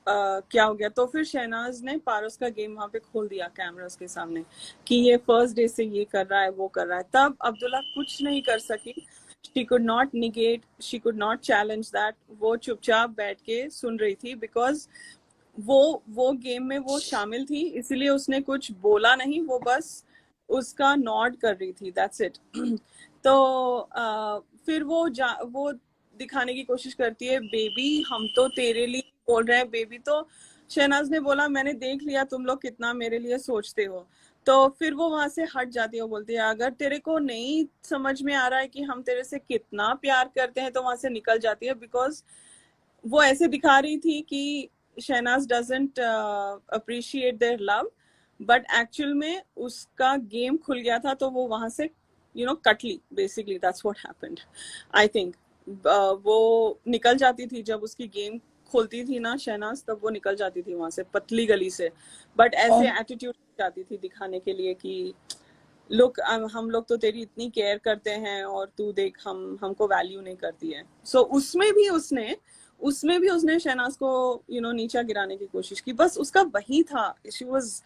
क्या हो गया। तो फिर शहनाज ने पारस का गेम वहां पे खोल दिया कैमरास के सामने कि ये फर्स्ट डे से ये कर रहा है वो कर रहा है। तब अब्दुल्ला कुछ नहीं कर सकी, she could not negate, she could not challenge that. वो चुपचाप बैठ के सुन रही थी बिकॉज वो गेम में वो शामिल थी, इसलिए उसने कुछ बोला नहीं, वो बस उसका नॉड कर रही थी, दैट्स इट। तो फिर वो दिखाने की कोशिश करती है, बेबी हम तो तेरे लिए बोल रहे हैं बेबी। तो शहनाज ने बोला मैंने देख लिया तुम लोग कितना मेरे लिए सोचते हो। तो फिर वो वहां से हट जाती है, वो बोलती है अगर तेरे को नहीं समझ में आ रहा है कि हम तेरे से कितना प्यार करते हैं, तो वहां से निकल जाती है। बिकॉज वो ऐसे दिखा रही थी कि Shehnaaz doesn't appreciate their love, but actual में उसका गेम खुल गया था, तो वो वहां से कट ली, basically that's what happened I think. वो निकल जाती थी जब उसकी गेम खोलती थी ना शहनाज, तब वो निकल जाती थी वहां से पतली गली से, बट ऐसे और एटीट्यूड जाती थी दिखाने के लिए कि लुक हम लोग तो तेरी इतनी केयर करते हैं और तू देख हमको वैल्यू नहीं करती है। सो उसमें भी उसने शहनाज को नीचा गिराने की कोशिश की, बस उसका वही था, she was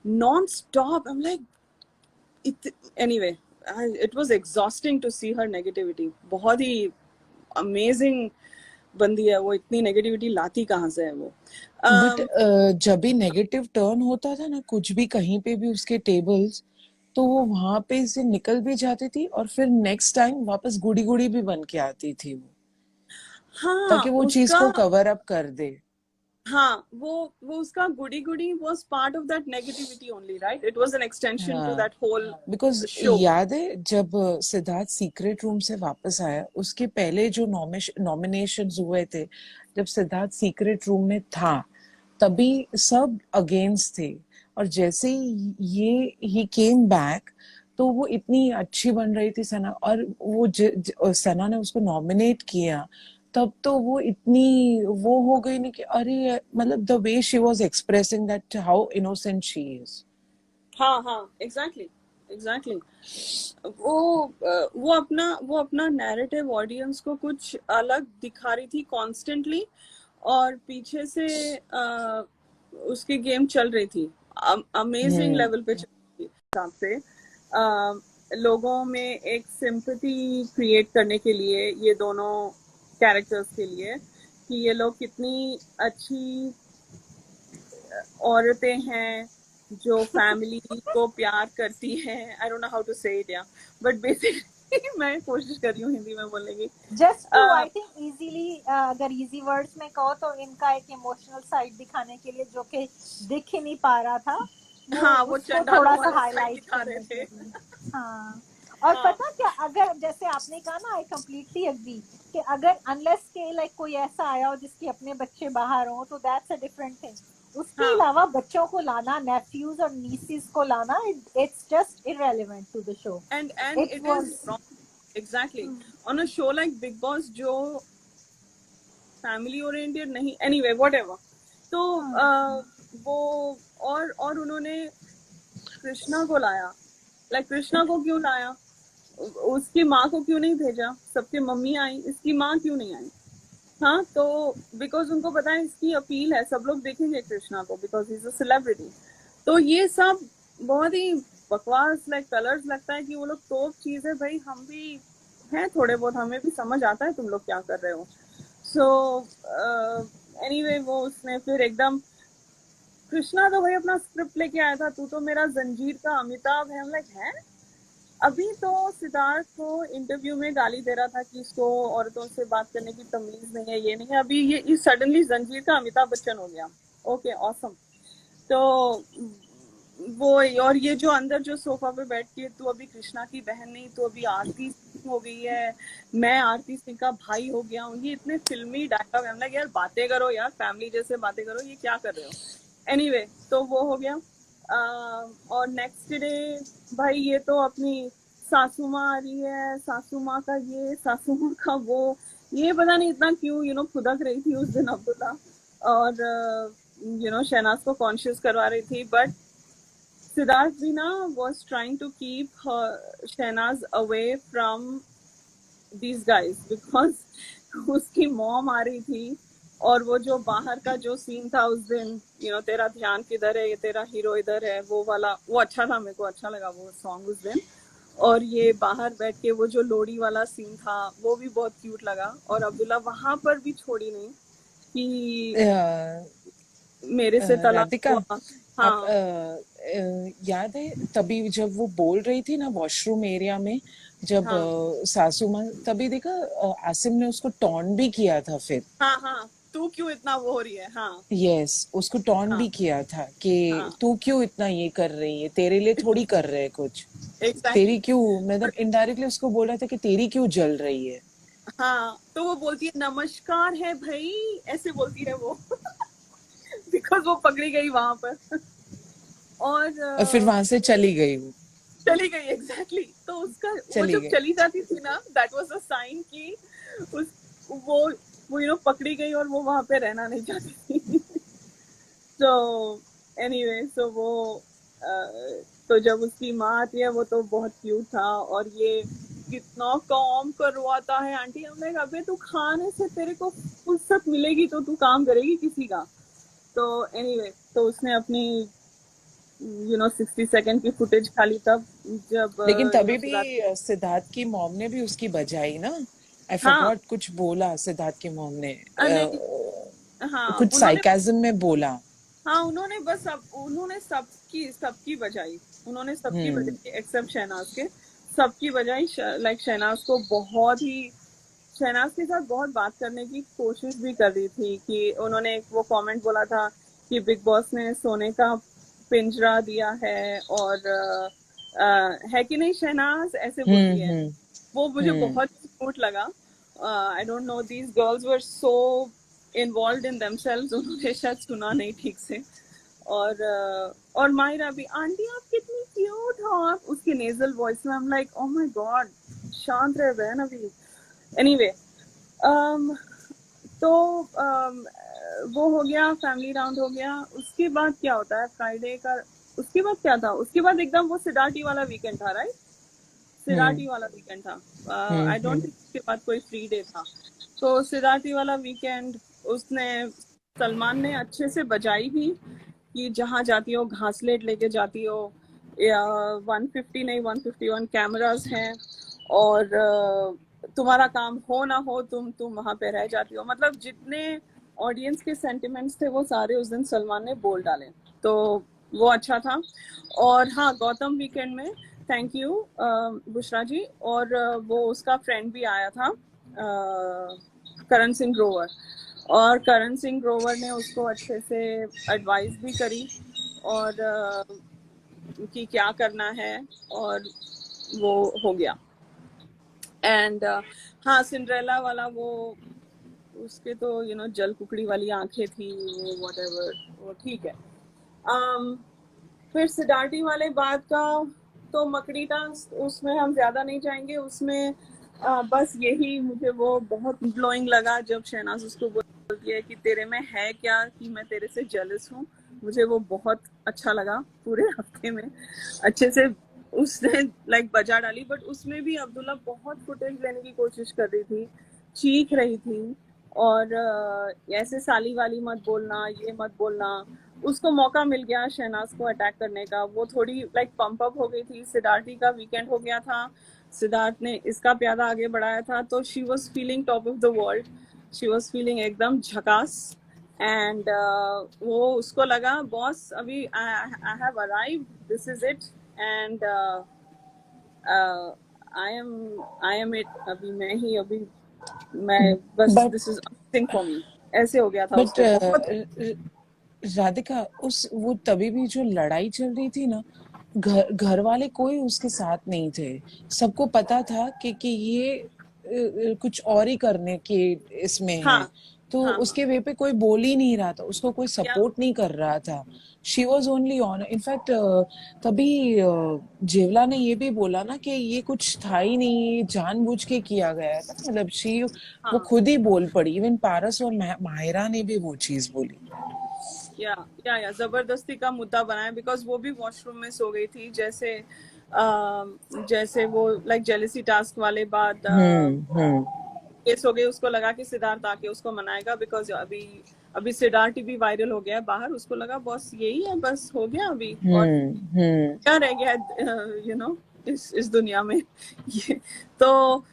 non stop. I am like anyway, it was exhausting to see her negativity. बहुत ही अमेजिंग बंदी है, वो इतनी नेगेटिविटी लाती कहाँ से है वो। बट जब भी नेगेटिव टर्न होता था ना कुछ भी कहीं पे भी उसके टेबल्स, तो वो वहां पे से निकल भी जाती थी और फिर नेक्स्ट टाइम वापस गुड़ी गुड़ी भी बन के आती थी वो, ताकि हाँ वो चीज उसका, को कवर अप कर दे। हाँ वो उसका गुडी गुडी was part of that negativity only, right? It was an extension to हाँ, that whole बिकॉज show. याद है जब सिद्धार्थ सीक्रेट रूम से वापस आया, उसके पहले जो नॉमिनेशंस हुए थे, जब सिद्धार्थ सीक्रेट रूम में था तभी सब अगेंस्ट थे, और जैसे ही ये ही केम बैक तो वो इतनी अच्छी बन रही थी सना, और वो सना ने उसको नॉमिनेट किया, तब तो वो इतनी वो हो गई ना कि अरे मतलब the way she was expressing that how innocent she is. हाँ एग्जैक्टली वो अपना नैरेटिव ऑडियंस को कुछ अलग दिखा रही थी कॉन्स्टेंटली, और पीछे से उसकी गेम चल रही थी, अमेजिंग लेवल पे चल रही थी हिसाब से। लोगों में एक सिंपैथी क्रिएट करने के लिए, ये दोनों कैरेक्टर्स के लिए, कि ये लोग कितनी अच्छी औरतें हैं जो फैमिली को प्यार करती हैं। I don't know how to say it, या बट बेसिकली मैं कोशिश कर रही हूँ हिंदी में बोलने की। Just to I think easily, अगर इजी वर्ड्स में कहो तो इनका एक इमोशनल साइड दिखाने के लिए जो कि दिख ही नहीं पा रहा था, हाँ, वो उसको चंडालों थोड़ा सा वाला side हाईलाइट दिखा करने रहे के थे। लिए। हाँ, और हाँ। पता क्या, अगर जैसे आपने कहा ना, आई कम्प्लीटली एग्री कि अगर अनलेस के लाइक कोई ऐसा आया हो जिसके अपने बच्चे बाहर हो, तो दैट्स अ डिफरेंट थिंग। उसके हाँ। अलावा बच्चों को लाना, नेफ्यूज और नीसीज को लाना, it's just irrelevant to the show. And It it was is wrong. Exactly. On a show like Big Boss जो फैमिली ओरिएंटेड नहीं, एनीवे व्हाटएवर, तो वो और उन्होंने कृष्णा को लाया, लाइक कृष्णा को क्यों लाया, उसकी माँ को क्यों नहीं भेजा, सबकी मम्मी आई, इसकी माँ क्यों नहीं आई। हाँ, तो बिकॉज उनको पता है इसकी अपील है, सब लोग देखेंगे कृष्णा को बिकॉज इज अ सेलिब्रिटी। तो ये सब बहुत ही बकवास लाइक कलर्स लगता है कि वो लोग तोप चीज है भाई, हम भी हैं थोड़े बहुत, हमें भी समझ आता है तुम लोग क्या कर रहे हो। सो एनीवे वो उसने फिर एकदम, कृष्णा तो भाई अपना स्क्रिप्ट लेके आया था, तू तो मेरा जंजीर का अमिताभ है। हम लाइक है, अभी तो सिद्धार्थ को इंटरव्यू में गाली दे रहा था कि इसको औरतों से बात करने की तमीज नहीं है, ये नहीं है, अभी ये सडनली जंजीर का अमिताभ बच्चन हो गया। Okay awesome. तो वो, और ये जो अंदर जो सोफा पे बैठ के, तू अभी कृष्णा की बहन नहीं, तू अभी आरती सिंह हो गई है, मैं आरती सिंह का भाई हो गया हूँ, ये इतने फिल्मी डायलॉग। हम लगे यार बातें करो यार, फैमिली जैसे बातें करो, ये क्या कर रहे हो। एनीवे तो वो हो गया। और नेक्स्ट डे भाई ये तो अपनी सासू माँ आ रही है, सासू माँ का ये, सासू माँ का वो, ये पता नहीं इतना क्यों फुदक रही थी उस दिन अब्दुल्ला, और शहनाज को कॉन्शियस करवा रही थी। बट सिद्धार्थ भी ना was trying to keep Shehnaaz away from these guys because उसकी मॉम आ रही थी, और वो जो बाहर का जो सीन था उस दिन, तेरा ध्यान किधर है, ये तेरा हीरो इधर है, वो वाला, वो अच्छा था, मेरे को अच्छा लगा वो सॉन्ग उस दिन। और ये बाहर बैठ के वो जो लोडी वाला सीन था वो भी बहुत क्यूट लगा, और अब्दुल्ला वहां पर भी छोड़ी नहीं कि मेरे से तलाक राधिका, हुआ। आप हाँ याद है तभी जब वो बोल रही थी ना वॉशरूम एरिया में, जब हाँ सासू माँ, तभी देखा आसिम ने उसको टॉन भी किया था फिर। हाँ, तू क्यों इतना वो हो रही है। हाँ यस, उसको टॉन हाँ भी किया था कि हाँ तू क्यों इतना ये कर रही है, तेरे लिए थोड़ी कर रहे हैं कुछ, एग्जैक्टली। तेरी क्यों, मतलब इनडायरेक्टली उसको बोल रहा था कि तेरी क्यों जल रही है। हाँ, तो वो बोलती है नमस्कार है भाई, ऐसे बोलती है वो बिकॉज वो पकड़ी गई वहां पर, और फिर और वहां से चली गई वो, चली गई। एग्जैक्टली तो उसका वो चली जब गई। चली जाती थी ना, दैट वाज अ साइन कि उस वो पकड़ी गई और वो वहां पे रहना नहीं चाहती थी। तो एनीवे सो वो तो जब उसकी माँ आती है वो तो बहुत क्यूट था, और ये कितना काम करवाता है आंटी। हम लाइक अबे तू खाने से तेरे को फुर्सत मिलेगी तो तू काम करेगी किसी का। तो एनीवे तो उसने अपनी 60 सेकंड की फुटेज खाली तब जब लेकिन तभी भी सिद्धार्थ, सिद्धार्थ की मॉम ने भी उसकी बजाई ना, आई हाँ फॉरगॉट, कुछ बोला सिद्धार्थ के मॉम ने, नहीं, हाँ कुछ उन्होंने, साइकाज्म में बोला। हाँ उन्होंने बस अब उन्होंने सबकी सबकी बजाई, उन्होंने सबकी हम्म बजाई एक्सेप्ट शहनाज के, सबकी बजाई। लाइक शहनाज को बहुत ही, शहनाज के साथ बहुत बात करने की कोशिश भी कर रही थी कि उन्होंने एक वो कमेंट बोला था कि बिग बॉस ने सोने का पिंजरा दिया है, और है कि नहीं शहनाज, ऐसे बोलती है। हम्म वो मुझे हम्म बहुत क्यूट लगा। आई don't no, these girls were so involve in themselves, उन्होंने शायद सुना नहीं ठीक से। और मायरा भी, आंटी आप कितनी क्यूट हो, आप उसके नेजल वॉइस में, आई am like oh my God, शांत रह बहन अभी। एनीवे तो वो हो गया, फैमिली राउंड हो गया। उसके बाद क्या होता है फ्राइडे का, उसके बाद क्या था, उसके बाद एकदम वो सिडाटी वाला वीकेंड था, राइट? हम्म सिडाटी वाला वीकेंड था। आई डोंट हम्म थिंक उसके बाद कोई फ्री डे था। तो सिडाटी वाला वीकेंड उसने, सलमान ने अच्छे से बजाई भी कि जहाँ जाती हो घासलेट लेके जाती हो, या 150 नहीं 151 कैमरास हैं, और तुम्हारा काम हो ना हो तुम वहां पे रह जाती हो। मतलब जितने ऑडियंस के सेंटिमेंट्स थे वो सारे उस दिन सलमान ने बोल डाले, तो वो अच्छा था। और हाँ, गौतम वीकेंड में, थैंक यू बुशरा जी, और वो उसका फ्रेंड भी आया था, करण सिंह ग्रोवर, और करण सिंह ग्रोवर ने उसको अच्छे से एडवाइस भी करी, और कि क्या करना है, और वो हो गया। एंड हाँ, सिंड्रेला वाला वो, उसके तो जल कुकड़ी वाली आंखें थी, वो व्हाटएवर, वो ठीक है। फिर सिडार्टी वाले बात का तो मकड़ी डांस, उसमें हम ज्यादा नहीं जाएंगे। उसमें बस यही मुझे वो बहुत ब्लोइंग लगा जब शहनाज उसको बोलती है कि तेरे में है क्या कि मैं तेरे से जेलस हूँ। मुझे वो बहुत अच्छा लगा पूरे हफ्ते में, अच्छे से उसने लाइक बजा डाली। बट उसमें भी अब्दुल्ला बहुत फुटेज लेने की कोशिश कर रही थी, चीख रही थी, और ऐसे साली वाली मत बोलना, ये मत बोलना। उसको मौका मिल गया शहनाज को अटैक करने का, वो थोड़ी लाइक पंप अप हो गई थी। सिद्धार्थी का वीकेंड हो गया था, सिद्धार्थ ने इसका प्यादा आगे बढ़ाया था, तो she was feeling top of the world, she was feeling एकदम झकास। एंड वो उसको लगा बॉस अभी I have arrived, this is it, and I am it, अभी मैं ही, अभी मैं बस, but this is thing for me, ऐसे हो गया था बट उसको बहुत। राधिका, उस वो तभी भी जो लड़ाई चल रही थी ना, घर घर वाले कोई उसके साथ नहीं थे। सबको पता था कि ये कुछ और ही करने के इसमें हाँ है, तो हाँ हाँ, उसके वे पे कोई बोल ही नहीं रहा था, उसको कोई या सपोर्ट नहीं कर रहा था। She was only on, in fact तभी जेवला ने ये भी बोला ना कि ये कुछ था ही नहीं, ये जानबूझ के किया गया था। मतलब शी, वो हाँ, खुद ही बोल पड़ी। इवन पारस और माहिरा ने भी वो चीज बोली। या जबरदस्ती का मुद्दा बनाया, बिकॉज वो भी वॉशरूम में सो गई थी, जैसे वो लाइक जेलिसी टास्क वाले बाद हम्म केस हो गए। उसको लगा कि सिद्धार्थ आके उसको मनाएगा, बिकॉज अभी अभी सिद्धार्थ भी वायरल हो गया है बाहर, उसको लगा बस यही है, बस हो गया अभी, और हम्म क्या रह गया है इस दुनिया में। ये तो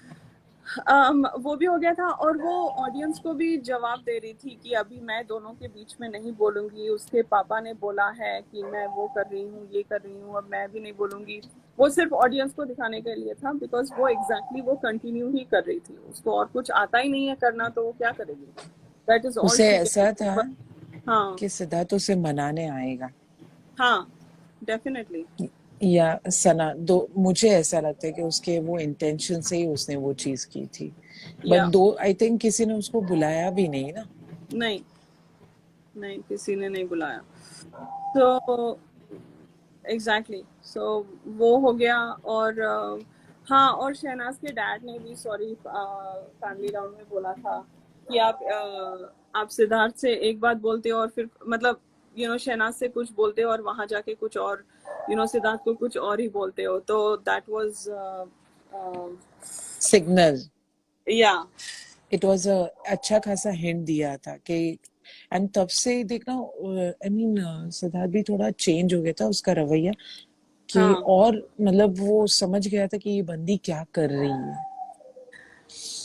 वो भी हो गया था, और वो ऑडियंस को भी जवाब दे रही थी कि अभी मैं दोनों के बीच में नहीं बोलूंगी, उसके पापा ने बोला है कि मैं वो कर रही हूँ, ये कर रही हूँ, अब मैं भी नहीं बोलूंगी। वो सिर्फ ऑडियंस को दिखाने के लिए था, बिकॉज वो एग्जैक्टली वो कंटिन्यू ही कर रही थी, उसको और कुछ आता ही नहीं है करना, तो वो क्या करेगी, दैट इज ऑल उसे शी ऐसा कैन था डू। हाँ कि सिद्धार्थ उसे मनाने आएगा, हाँ, डेफिनेटली, या सना दो। मुझे ऐसा लगता है कि उसके वो इंटेंशन से ही उसने वो चीज की थी। बट या दो, आई थिंक किसी ने उसको बुलाया भी नहीं ना। नहीं, नहीं किसी ने नहीं बुलाया, तो एग्जैक्टली सो वो हो गया। और हाँ, और शहनाज के डैड ने भी सॉरी फैमिली राउंड में बोला था कि आप सिद्धार्थ से एक बात बोलते हो और फिर मतलब शहनाज से कुछ बोलते हो और वहां जाके कुछ और, सिद्धार्थ को कुछ और ही बोलते हो, तो दैट वाज सिग्नल, या इट वाज अ अच्छा खासा हिंट दिया था कि, एंड तब से देखना, आई मीन सिद्धार्थ भी थोड़ा चेंज हो गया था उसका रवैया, कि हाँ और मतलब वो समझ गया था कि ये बंदी क्या कर रही है।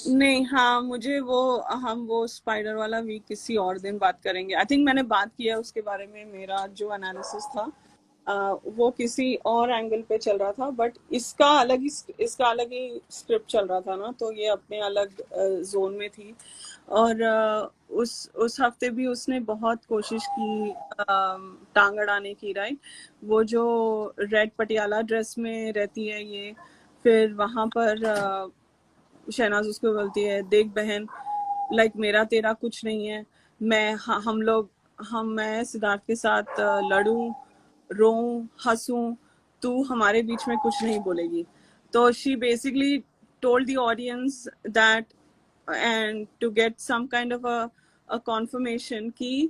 नहीं, हाँ, मुझे वो, हम वो स्पाइडर वाला वीक किसी और दिन बात करेंगे। आई थिंक मैंने बात किया उसके बारे में, मेरा जो एनालिसिस था वो किसी और एंगल पे चल रहा था, बट इसका अलग ही स्क्रिप्ट चल रहा था ना, तो ये अपने अलग जोन में थी। और उस हफ्ते भी उसने बहुत कोशिश की टांग अड़ाने की, राइट। वो जो रेड पटियाला ड्रेस में रहती है ये, फिर वहां पर शहनाज उसको बोलती है, देख बहन, लाइक मेरा तेरा कुछ नहीं है, मैं सिद्धार्थ के साथ लड़ूं, रोऊं, हंसूं, तू हमारे बीच में कुछ नहीं बोलेगी। तो she basically told the audience that, and to get some kind of a confirmation कि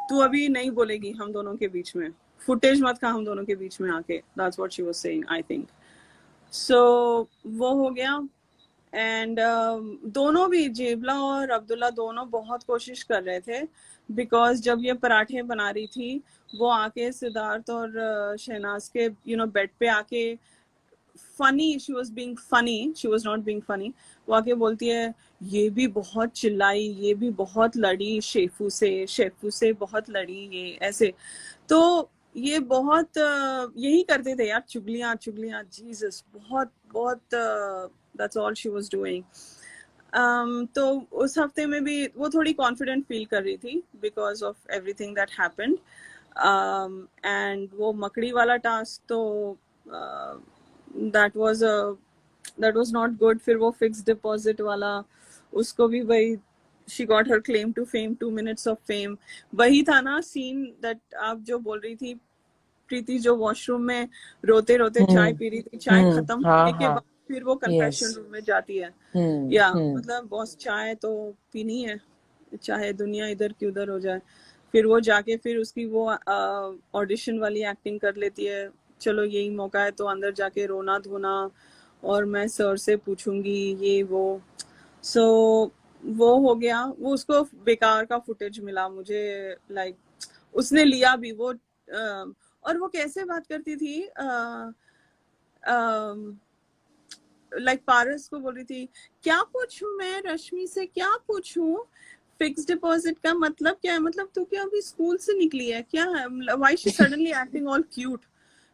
तू अभी नहीं बोलेगी हम दोनों के बीच में, फुटेज मत खा हम दोनों के बीच में आके। That's what she was saying, I think. So वो हो गया। एंड दोनों भी, जेबला और अब्दुल्ला दोनों बहुत कोशिश कर रहे थे, बिकॉज जब ये पराठे बना रही थी, वो आके सिद्धार्थ और शहनाज के बेड पे आके funny, she was being funny, she was not being funny. वो आके बोलती है, ये भी बहुत चिल्लाई, ये भी बहुत लड़ी शेफू से बहुत लड़ी, ये ऐसे। तो ये बहुत यही करते थे यार, चुगलियां चुगलियां, जीसस, बहुत बहुत, that's all she was doing. तो उस हफ्ते में भी वो थोड़ी कॉन्फिडेंट फील कर रही थी because of everything that happened. And वो मकड़ी वाला टास्क तो दैट वाज नॉट गुड। फिर वो फिक्स डिपॉजिट वाला, उसको भी वही, she got her claim to fame, 2 minutes of fame. वही था ना सीन दैट आप जो बोल रही थी प्रीति, जो वॉशरूम में रोते रोते चाय पी रही थी, चाय खत्म हाँ होने के हाँ, बाद फिर वो यस, कन्फेशन रूम में जाती है। या मतलब बॉस, चाय तो पीनी है, चाहे दुनिया इधर की उधर हो जाए। फिर वो जाके फिर उसकी वो ऑडिशन वाली एक्टिंग कर लेती है, चलो यही मौका है तो अंदर जाके रोना धोना, और मैं सर से पूछूंगी ये वो। सो वो हो गया। वो उसको बेकार का फुटेज मिला मुझे, लाइक उसने लिया भी वो, और वो कैसे बात करती थी, लाइक पारस को बोल रही थी, क्या पूछूं मैं रश्मि से, क्या पूछूं, फिक्स डिपॉजिट का मतलब क्या है, मतलब तू क्या अभी स्कूल से निकली है क्या है, why she suddenly acting all cute,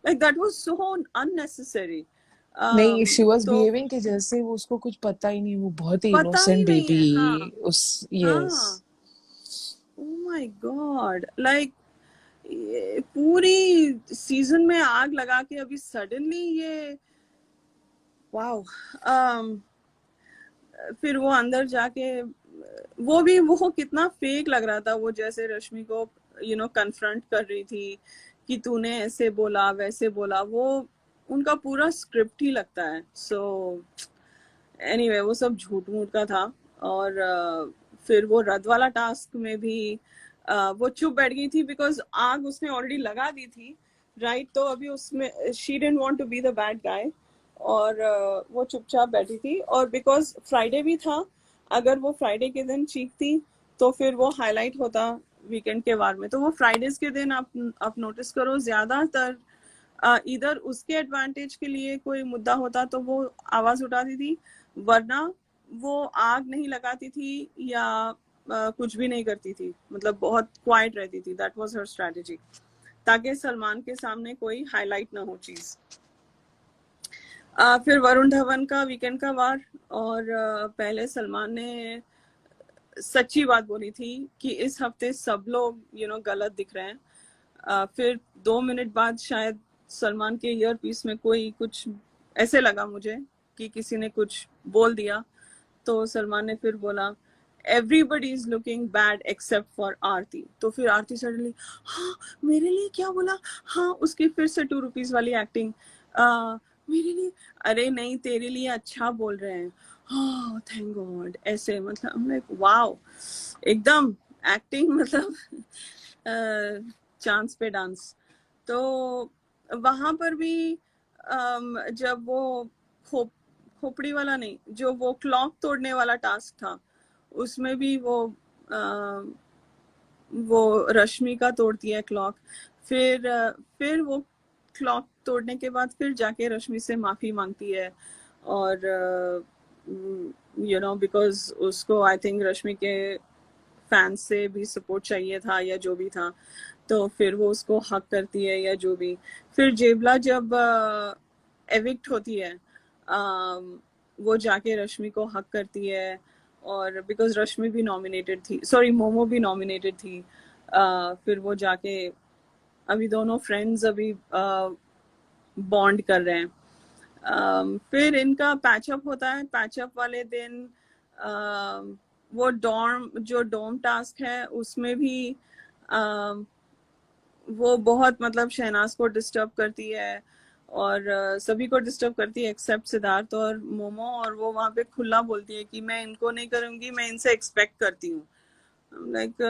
like that was so unnecessary. नहीं, शी वाज तो बिहेविंग कि जैसे वो उसको कुछ पता ही नहीं, वो बहुत ही पता ही इनोसेंट नहीं बेबी। है, हाँ उस, यस। हाँ, ओ माय गॉड, लाइक पूरी सीजन में आग लगा के अभी सडनली ये, वाओ। फिर वो अंदर जाके, वो कितना फेक लग रहा था, वो जैसे रश्मि को कन्फ्रंट कर रही थी कि तूने ऐसे बोला वैसे बोला, वो उनका पूरा स्क्रिप्ट ही लगता है। सो एनीवे, वो सब झूठ मूठ का था। और फिर वो रद वाला टास्क में भी वो चुप बैठ गई थी, बिकॉज आग उसने ऑलरेडी लगा दी थी, राइट। तो अभी उसमें she didn't want to be the bad guy, और वो चुपचाप बैठी थी। और बिकॉज फ्राइडे भी था, अगर वो फ्राइडे के दिन चीखती तो फिर वो हाईलाइट होता वीकेंड के वार में। तो वो फ्राइडेज के दिन आप नोटिस करो, ज्यादातर इधर उसके एडवांटेज के लिए कोई मुद्दा होता तो वो आवाज उठाती थी, वरना वो आग नहीं लगाती थी या कुछ भी नहीं करती थी, मतलब बहुत क्वाइट रहती थी। दैट वाज हर स्ट्रेटजी, ताकि सलमान के सामने कोई हाईलाइट ना हो चीज। फिर वरुण धवन का वीकेंड का वार, और पहले सलमान ने सच्ची बात बोली थी कि इस हफ्ते सब लोग गलत दिख रहे हैं। फिर 2 मिनट बाद शायद सलमान के ईयरपीस में कोई कुछ ऐसे लगा मुझे कि किसी ने कुछ बोल दिया, तो सलमान ने फिर बोला, everybody is looking bad except for Aarti. तो फिर आरती सडनली, हाँ मेरे लिए क्या बोला, हाँ उसकी फिर से 2 रुपीज वाली एक्टिंग, मेरे लिए, अरे नहीं तेरे लिए अच्छा बोल रहे हैं, हाँ थैंक गॉड, ऐसे, मतलब लाइक वाओ, एकदम एक्टिंग, मतलब चांस पे डांस। तो वहां पर भी जब वो खोपड़ी वाला नहीं, जो वो क्लॉक तोड़ने वाला टास्क था, उसमें भी वो रश्मि का तोड़ती है क्लॉक। फिर वो क्लॉक तोड़ने के बाद फिर जाके रश्मि से माफी मांगती है, और यू नो बिकॉज उसको आई थिंक रश्मि के फैंस से भी सपोर्ट चाहिए था या जो भी था, तो फिर वो उसको हक करती है या जो भी। फिर जेबला जब एविक्ट होती है, वो जाके रश्मि को हक करती है, और बिकॉज रश्मि भी नॉमिनेटेड थी, सॉरी मोमो भी नॉमिनेटेड थी, फिर वो जाके अभी दोनों फ्रेंड्स अभी बॉन्ड कर रहे हैं। फिर इनका पैचअप होता है। पैचअप वाले दिन वो डोम टास्क है उसमें भी वो बहुत मतलब शहनाज को डिस्टर्ब करती है और सभी को डिस्टर्ब करती है एक्सेप्ट सिद्धार्थ और मोमो, और वो वहां पे खुला बोलती है कि मैं इनको नहीं करूंगी, मैं इनसे एक्सपेक्ट करती हूँ। लाइक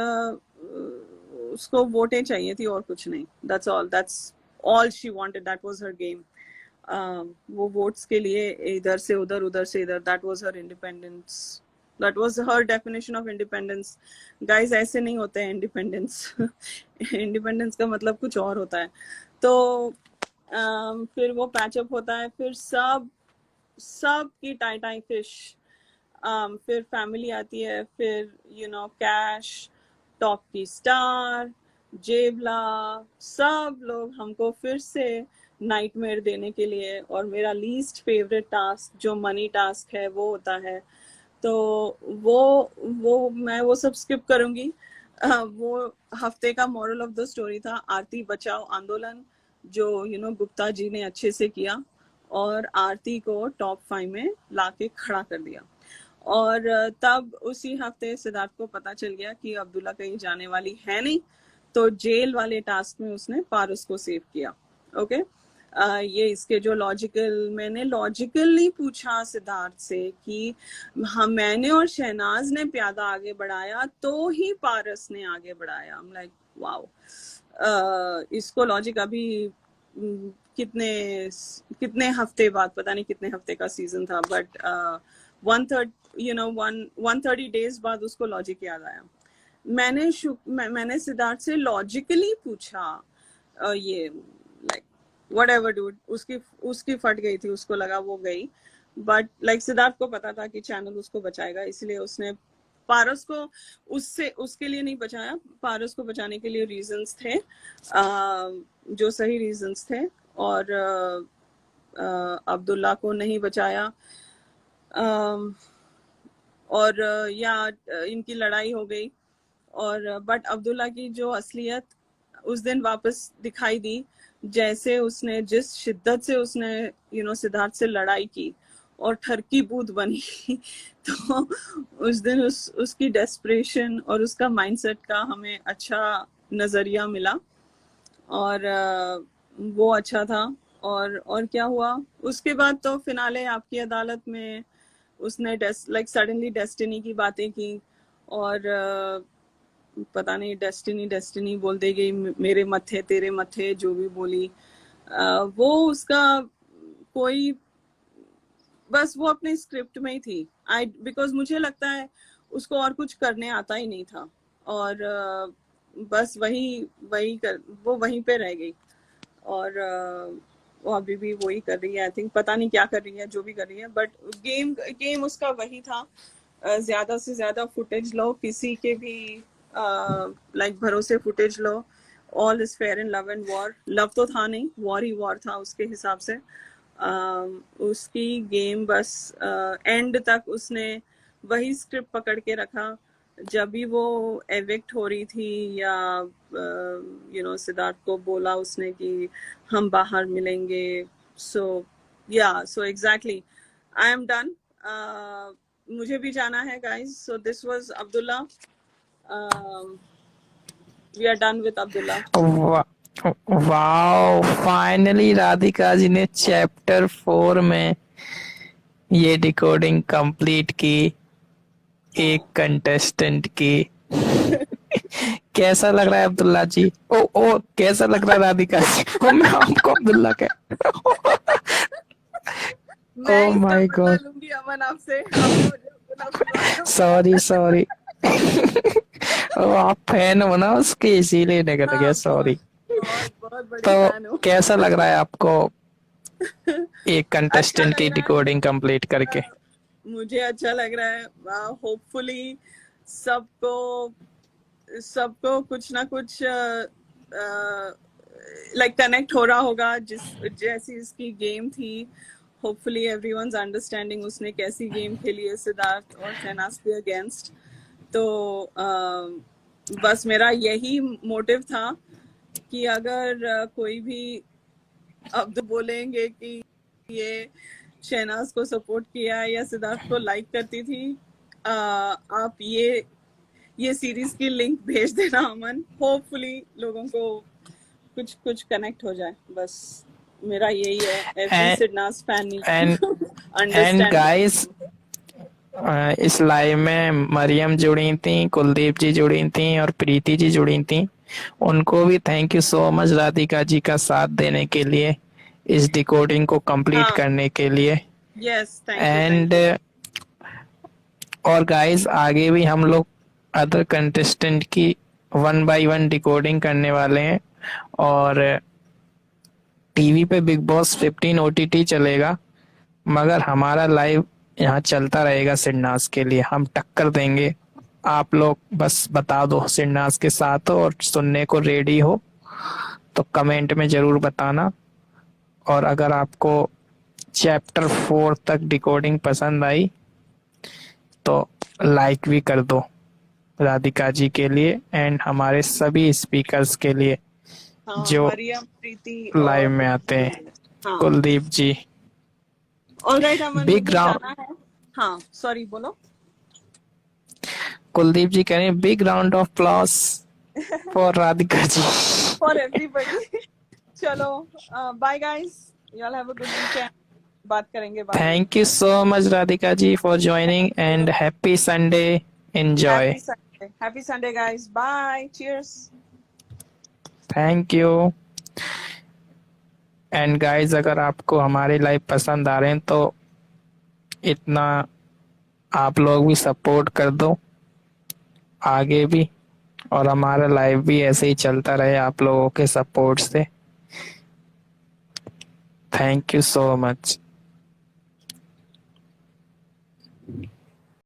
उसको वोटें चाहिए थी और कुछ नहीं। That's all she wanted, that was her game. वो वोट्स के लिए इधर से उधर, उधर से इधर, that was her independence, that was her definition of independence. Guys ऐसे नहीं होते हैं इंडिपेंडेंस। इंडिपेंडेंस का मतलब कुछ और होता है। तो फिर वो पैचअप होता है, फिर सब की टाई टाई फिश, फिर फैमिली आती है, फिर यू नो कैश, टॉप की स्टार, जेबला, सब लोग हमको फिर से नाइटमेयर देने के लिए, और मेरा लीस्ट फेवरेट टास्क जो मनी टास्क है वो होता है। तो वो मैं वो सब स्किप करूंगी। वो हफ्ते का मॉरल ऑफ द स्टोरी था आरती बचाओ आंदोलन, जो यू नो गुप्ता जी ने अच्छे से किया और आरती को टॉप 5 में लाके खड़ा कर दिया। और तब उसी हफ्ते सिद्धार्थ को पता चल गया कि अब्दुल्ला कहीं जाने वाली है नहीं, तो जेल वाले टास्क में उसने पारस को सेव किया। ओके, ये इसके जो मैंने लॉजिकली पूछा सिद्धार्थ से कि हम, मैंने और शहनाज ने प्यादा आगे बढ़ाया तो ही पारस ने आगे बढ़ाया। I'm like, वाओ, इसको लॉजिक अभी कितने हफ्ते बाद, पता नहीं कितने हफ्ते का सीजन था, बट 130 डेज बाद उसको लॉजिक याद आया। मैंने सिद्धार्थ से लॉजिकली पूछा, ये लाइक व्हाटएवर डूड, उसकी फट गई थी, उसको लगा वो गई, बट लाइक सिद्धार्थ को पता था कि चैनल उसको बचाएगा, इसलिए उसने पारस को उसके लिए नहीं बचाया। पारस को बचाने के लिए रीजंस थे, जो सही रीजंस थे, और अब्दुल्ला को नहीं बचाया। और या इनकी लड़ाई हो गई, और बट अब्दुल्ला की जो असलियत उस दिन वापस दिखाई दी, जैसे उसने जिस शिद्दत से उसने यू नो सिद्धार्थ से लड़ाई की और ठरकी बूथ बनी। तो उस दिन उसकी डेस्परेशन और उसका माइंडसेट का हमें अच्छा नजरिया मिला, और वो अच्छा था। और क्या हुआ उसके बाद, तो फिनाले आपकी अदालत में उसने लाइक सडनली डेस्टिनी की बातें की, और पता नहीं डेस्टिनी बोलते गई, मेरे मत्थे तेरे मत्थे, जो भी बोली, वो उसका कोई, बस वो अपने स्क्रिप्ट में ही थी। बिकॉज मुझे लगता है उसको और कुछ करने आता ही नहीं था, और बस वो वहीं पे रह गई, और वो अभी भी वही कर रही है। आई थिंक पता नहीं क्या कर रही है, जो भी कर रही है, बट गेम उसका वही था। ज्यादा से ज्यादा फुटेज लो, किसी के भी लाइक भरोसे footage low. All is fair in love and war. Love तो था नहीं, वॉर ही वॉर था उसके हिसाब से। उसकी गेम बस एंड तक उसने वही स्क्रिप्ट पकड़ के रखा। जब भी वो एविक्ट हो रही थी, या यू नो सिद्धार्थ को बोला उसने कि हम बाहर मिलेंगे, so exactly I am done. मुझे भी जाना है guys, so this was Abdullah. We are done with Abdullah. Wow, finally Radhika ji ने चैप्टर 4 में ये डिकोडिंग कंप्लीट की एक कंटेस्टेंट की। कैसा लग रहा है अब्दुल्ला जी? ओ कैसा लग रहा है राधिका जी? मैं आपको अब्दुल्ला कह मैं ओह इसका माय बदला गॉड, लूंगी अमन आपसे। आपने मुझे अब्दुल्ला बुलवा दो। सॉरी। ओ, आप फैन हो ना उसके, इसीलिए निकल गया, हाँ, सॉरी। बहुत बड़ी तो फैन हूँ। कैसा लग रहा है आपको एक अच्छा कंटेस्टेंट लग की रहा है। डिकोडिंग कंप्लीट करके? मुझे अच्छा लग रहा है। होपफुली सबको सबको कुछ ना कुछ लाइक कनेक्ट हो रहा होगा जिस जैसी इसकी गेम थी। होपफुली एवरीवनस अंडरस्टैंडिंग उसने कैसी गेम खेली है सिद्धार्थ और शहनाज के अगेंस्ट। तो बस मेरा यही मोटिव था कि अगर कोई भी अब तो बोलेंगे कि ये शहनाज को सपोर्ट किया या सिद्धार्थ को लाइक करती थी, आप ये सीरीज की लिंक भेज देना अमन। होपफुली लोगों को कुछ कुछ कनेक्ट हो जाए, बस मेरा यही है। Every And SidNaaz fan needs and to and understand. guys, इस लाइव में मरियम जुड़ी थी, कुलदीप जी जुड़ी थी और प्रीति जी जुड़ी थी। उनको भी thank you so much Radhika ji का साथ देने के लिए, इस डिकोडिंग को कंप्लीट हाँ, करने के लिए। Yes, thank and you. और गाइस, आगे भी हम लोग अदर कंटेस्टेंट की 1 बाय 1 डिकोडिंग करने वाले हैं। और टीवी पे बिग बॉस 15 ओटीटी चलेगा, मगर हमारा लाइव यहाँ चलता रहेगा सिरनाज के लिए। हम टक्कर देंगे। आप लोग बस बता दो सिरनाज के साथ हो और सुनने को रेडी हो तो कमेंट में जरूर बताना। और अगर आपको चैप्टर 4 तक डिकोडिंग पसंद आई तो लाइक भी कर दो राधिका जी के लिए एंड हमारे सभी स्पीकर्स के लिए हाँ, जो मरियम, प्रीति लाइव और में आते हैं। हाँ, कुलदीप जी, ऑलराइट अमन, बिग मुझे राउंड। जाना है। हाँ, सॉरी, बोलो। कुलदीप जी कह रहे हैं big round of applause for Radhika ji. For everybody. चलो, bye guys, you all have a good weekend. बात करेंगे बाद में। Thank you so much Radhika ji for joining and happy Sunday. Enjoy. Happy Sunday guys, bye, cheers. Thank you. And guys, अगर आपको हमारे लाइव पसंद आ रहे हैं तो इतना आप लोग भी सपोर्ट कर दो आगे भी, और हमारा लाइव भी ऐसे ही चलता रहे आप लोगों के सपोर्ट से। Thank you so much.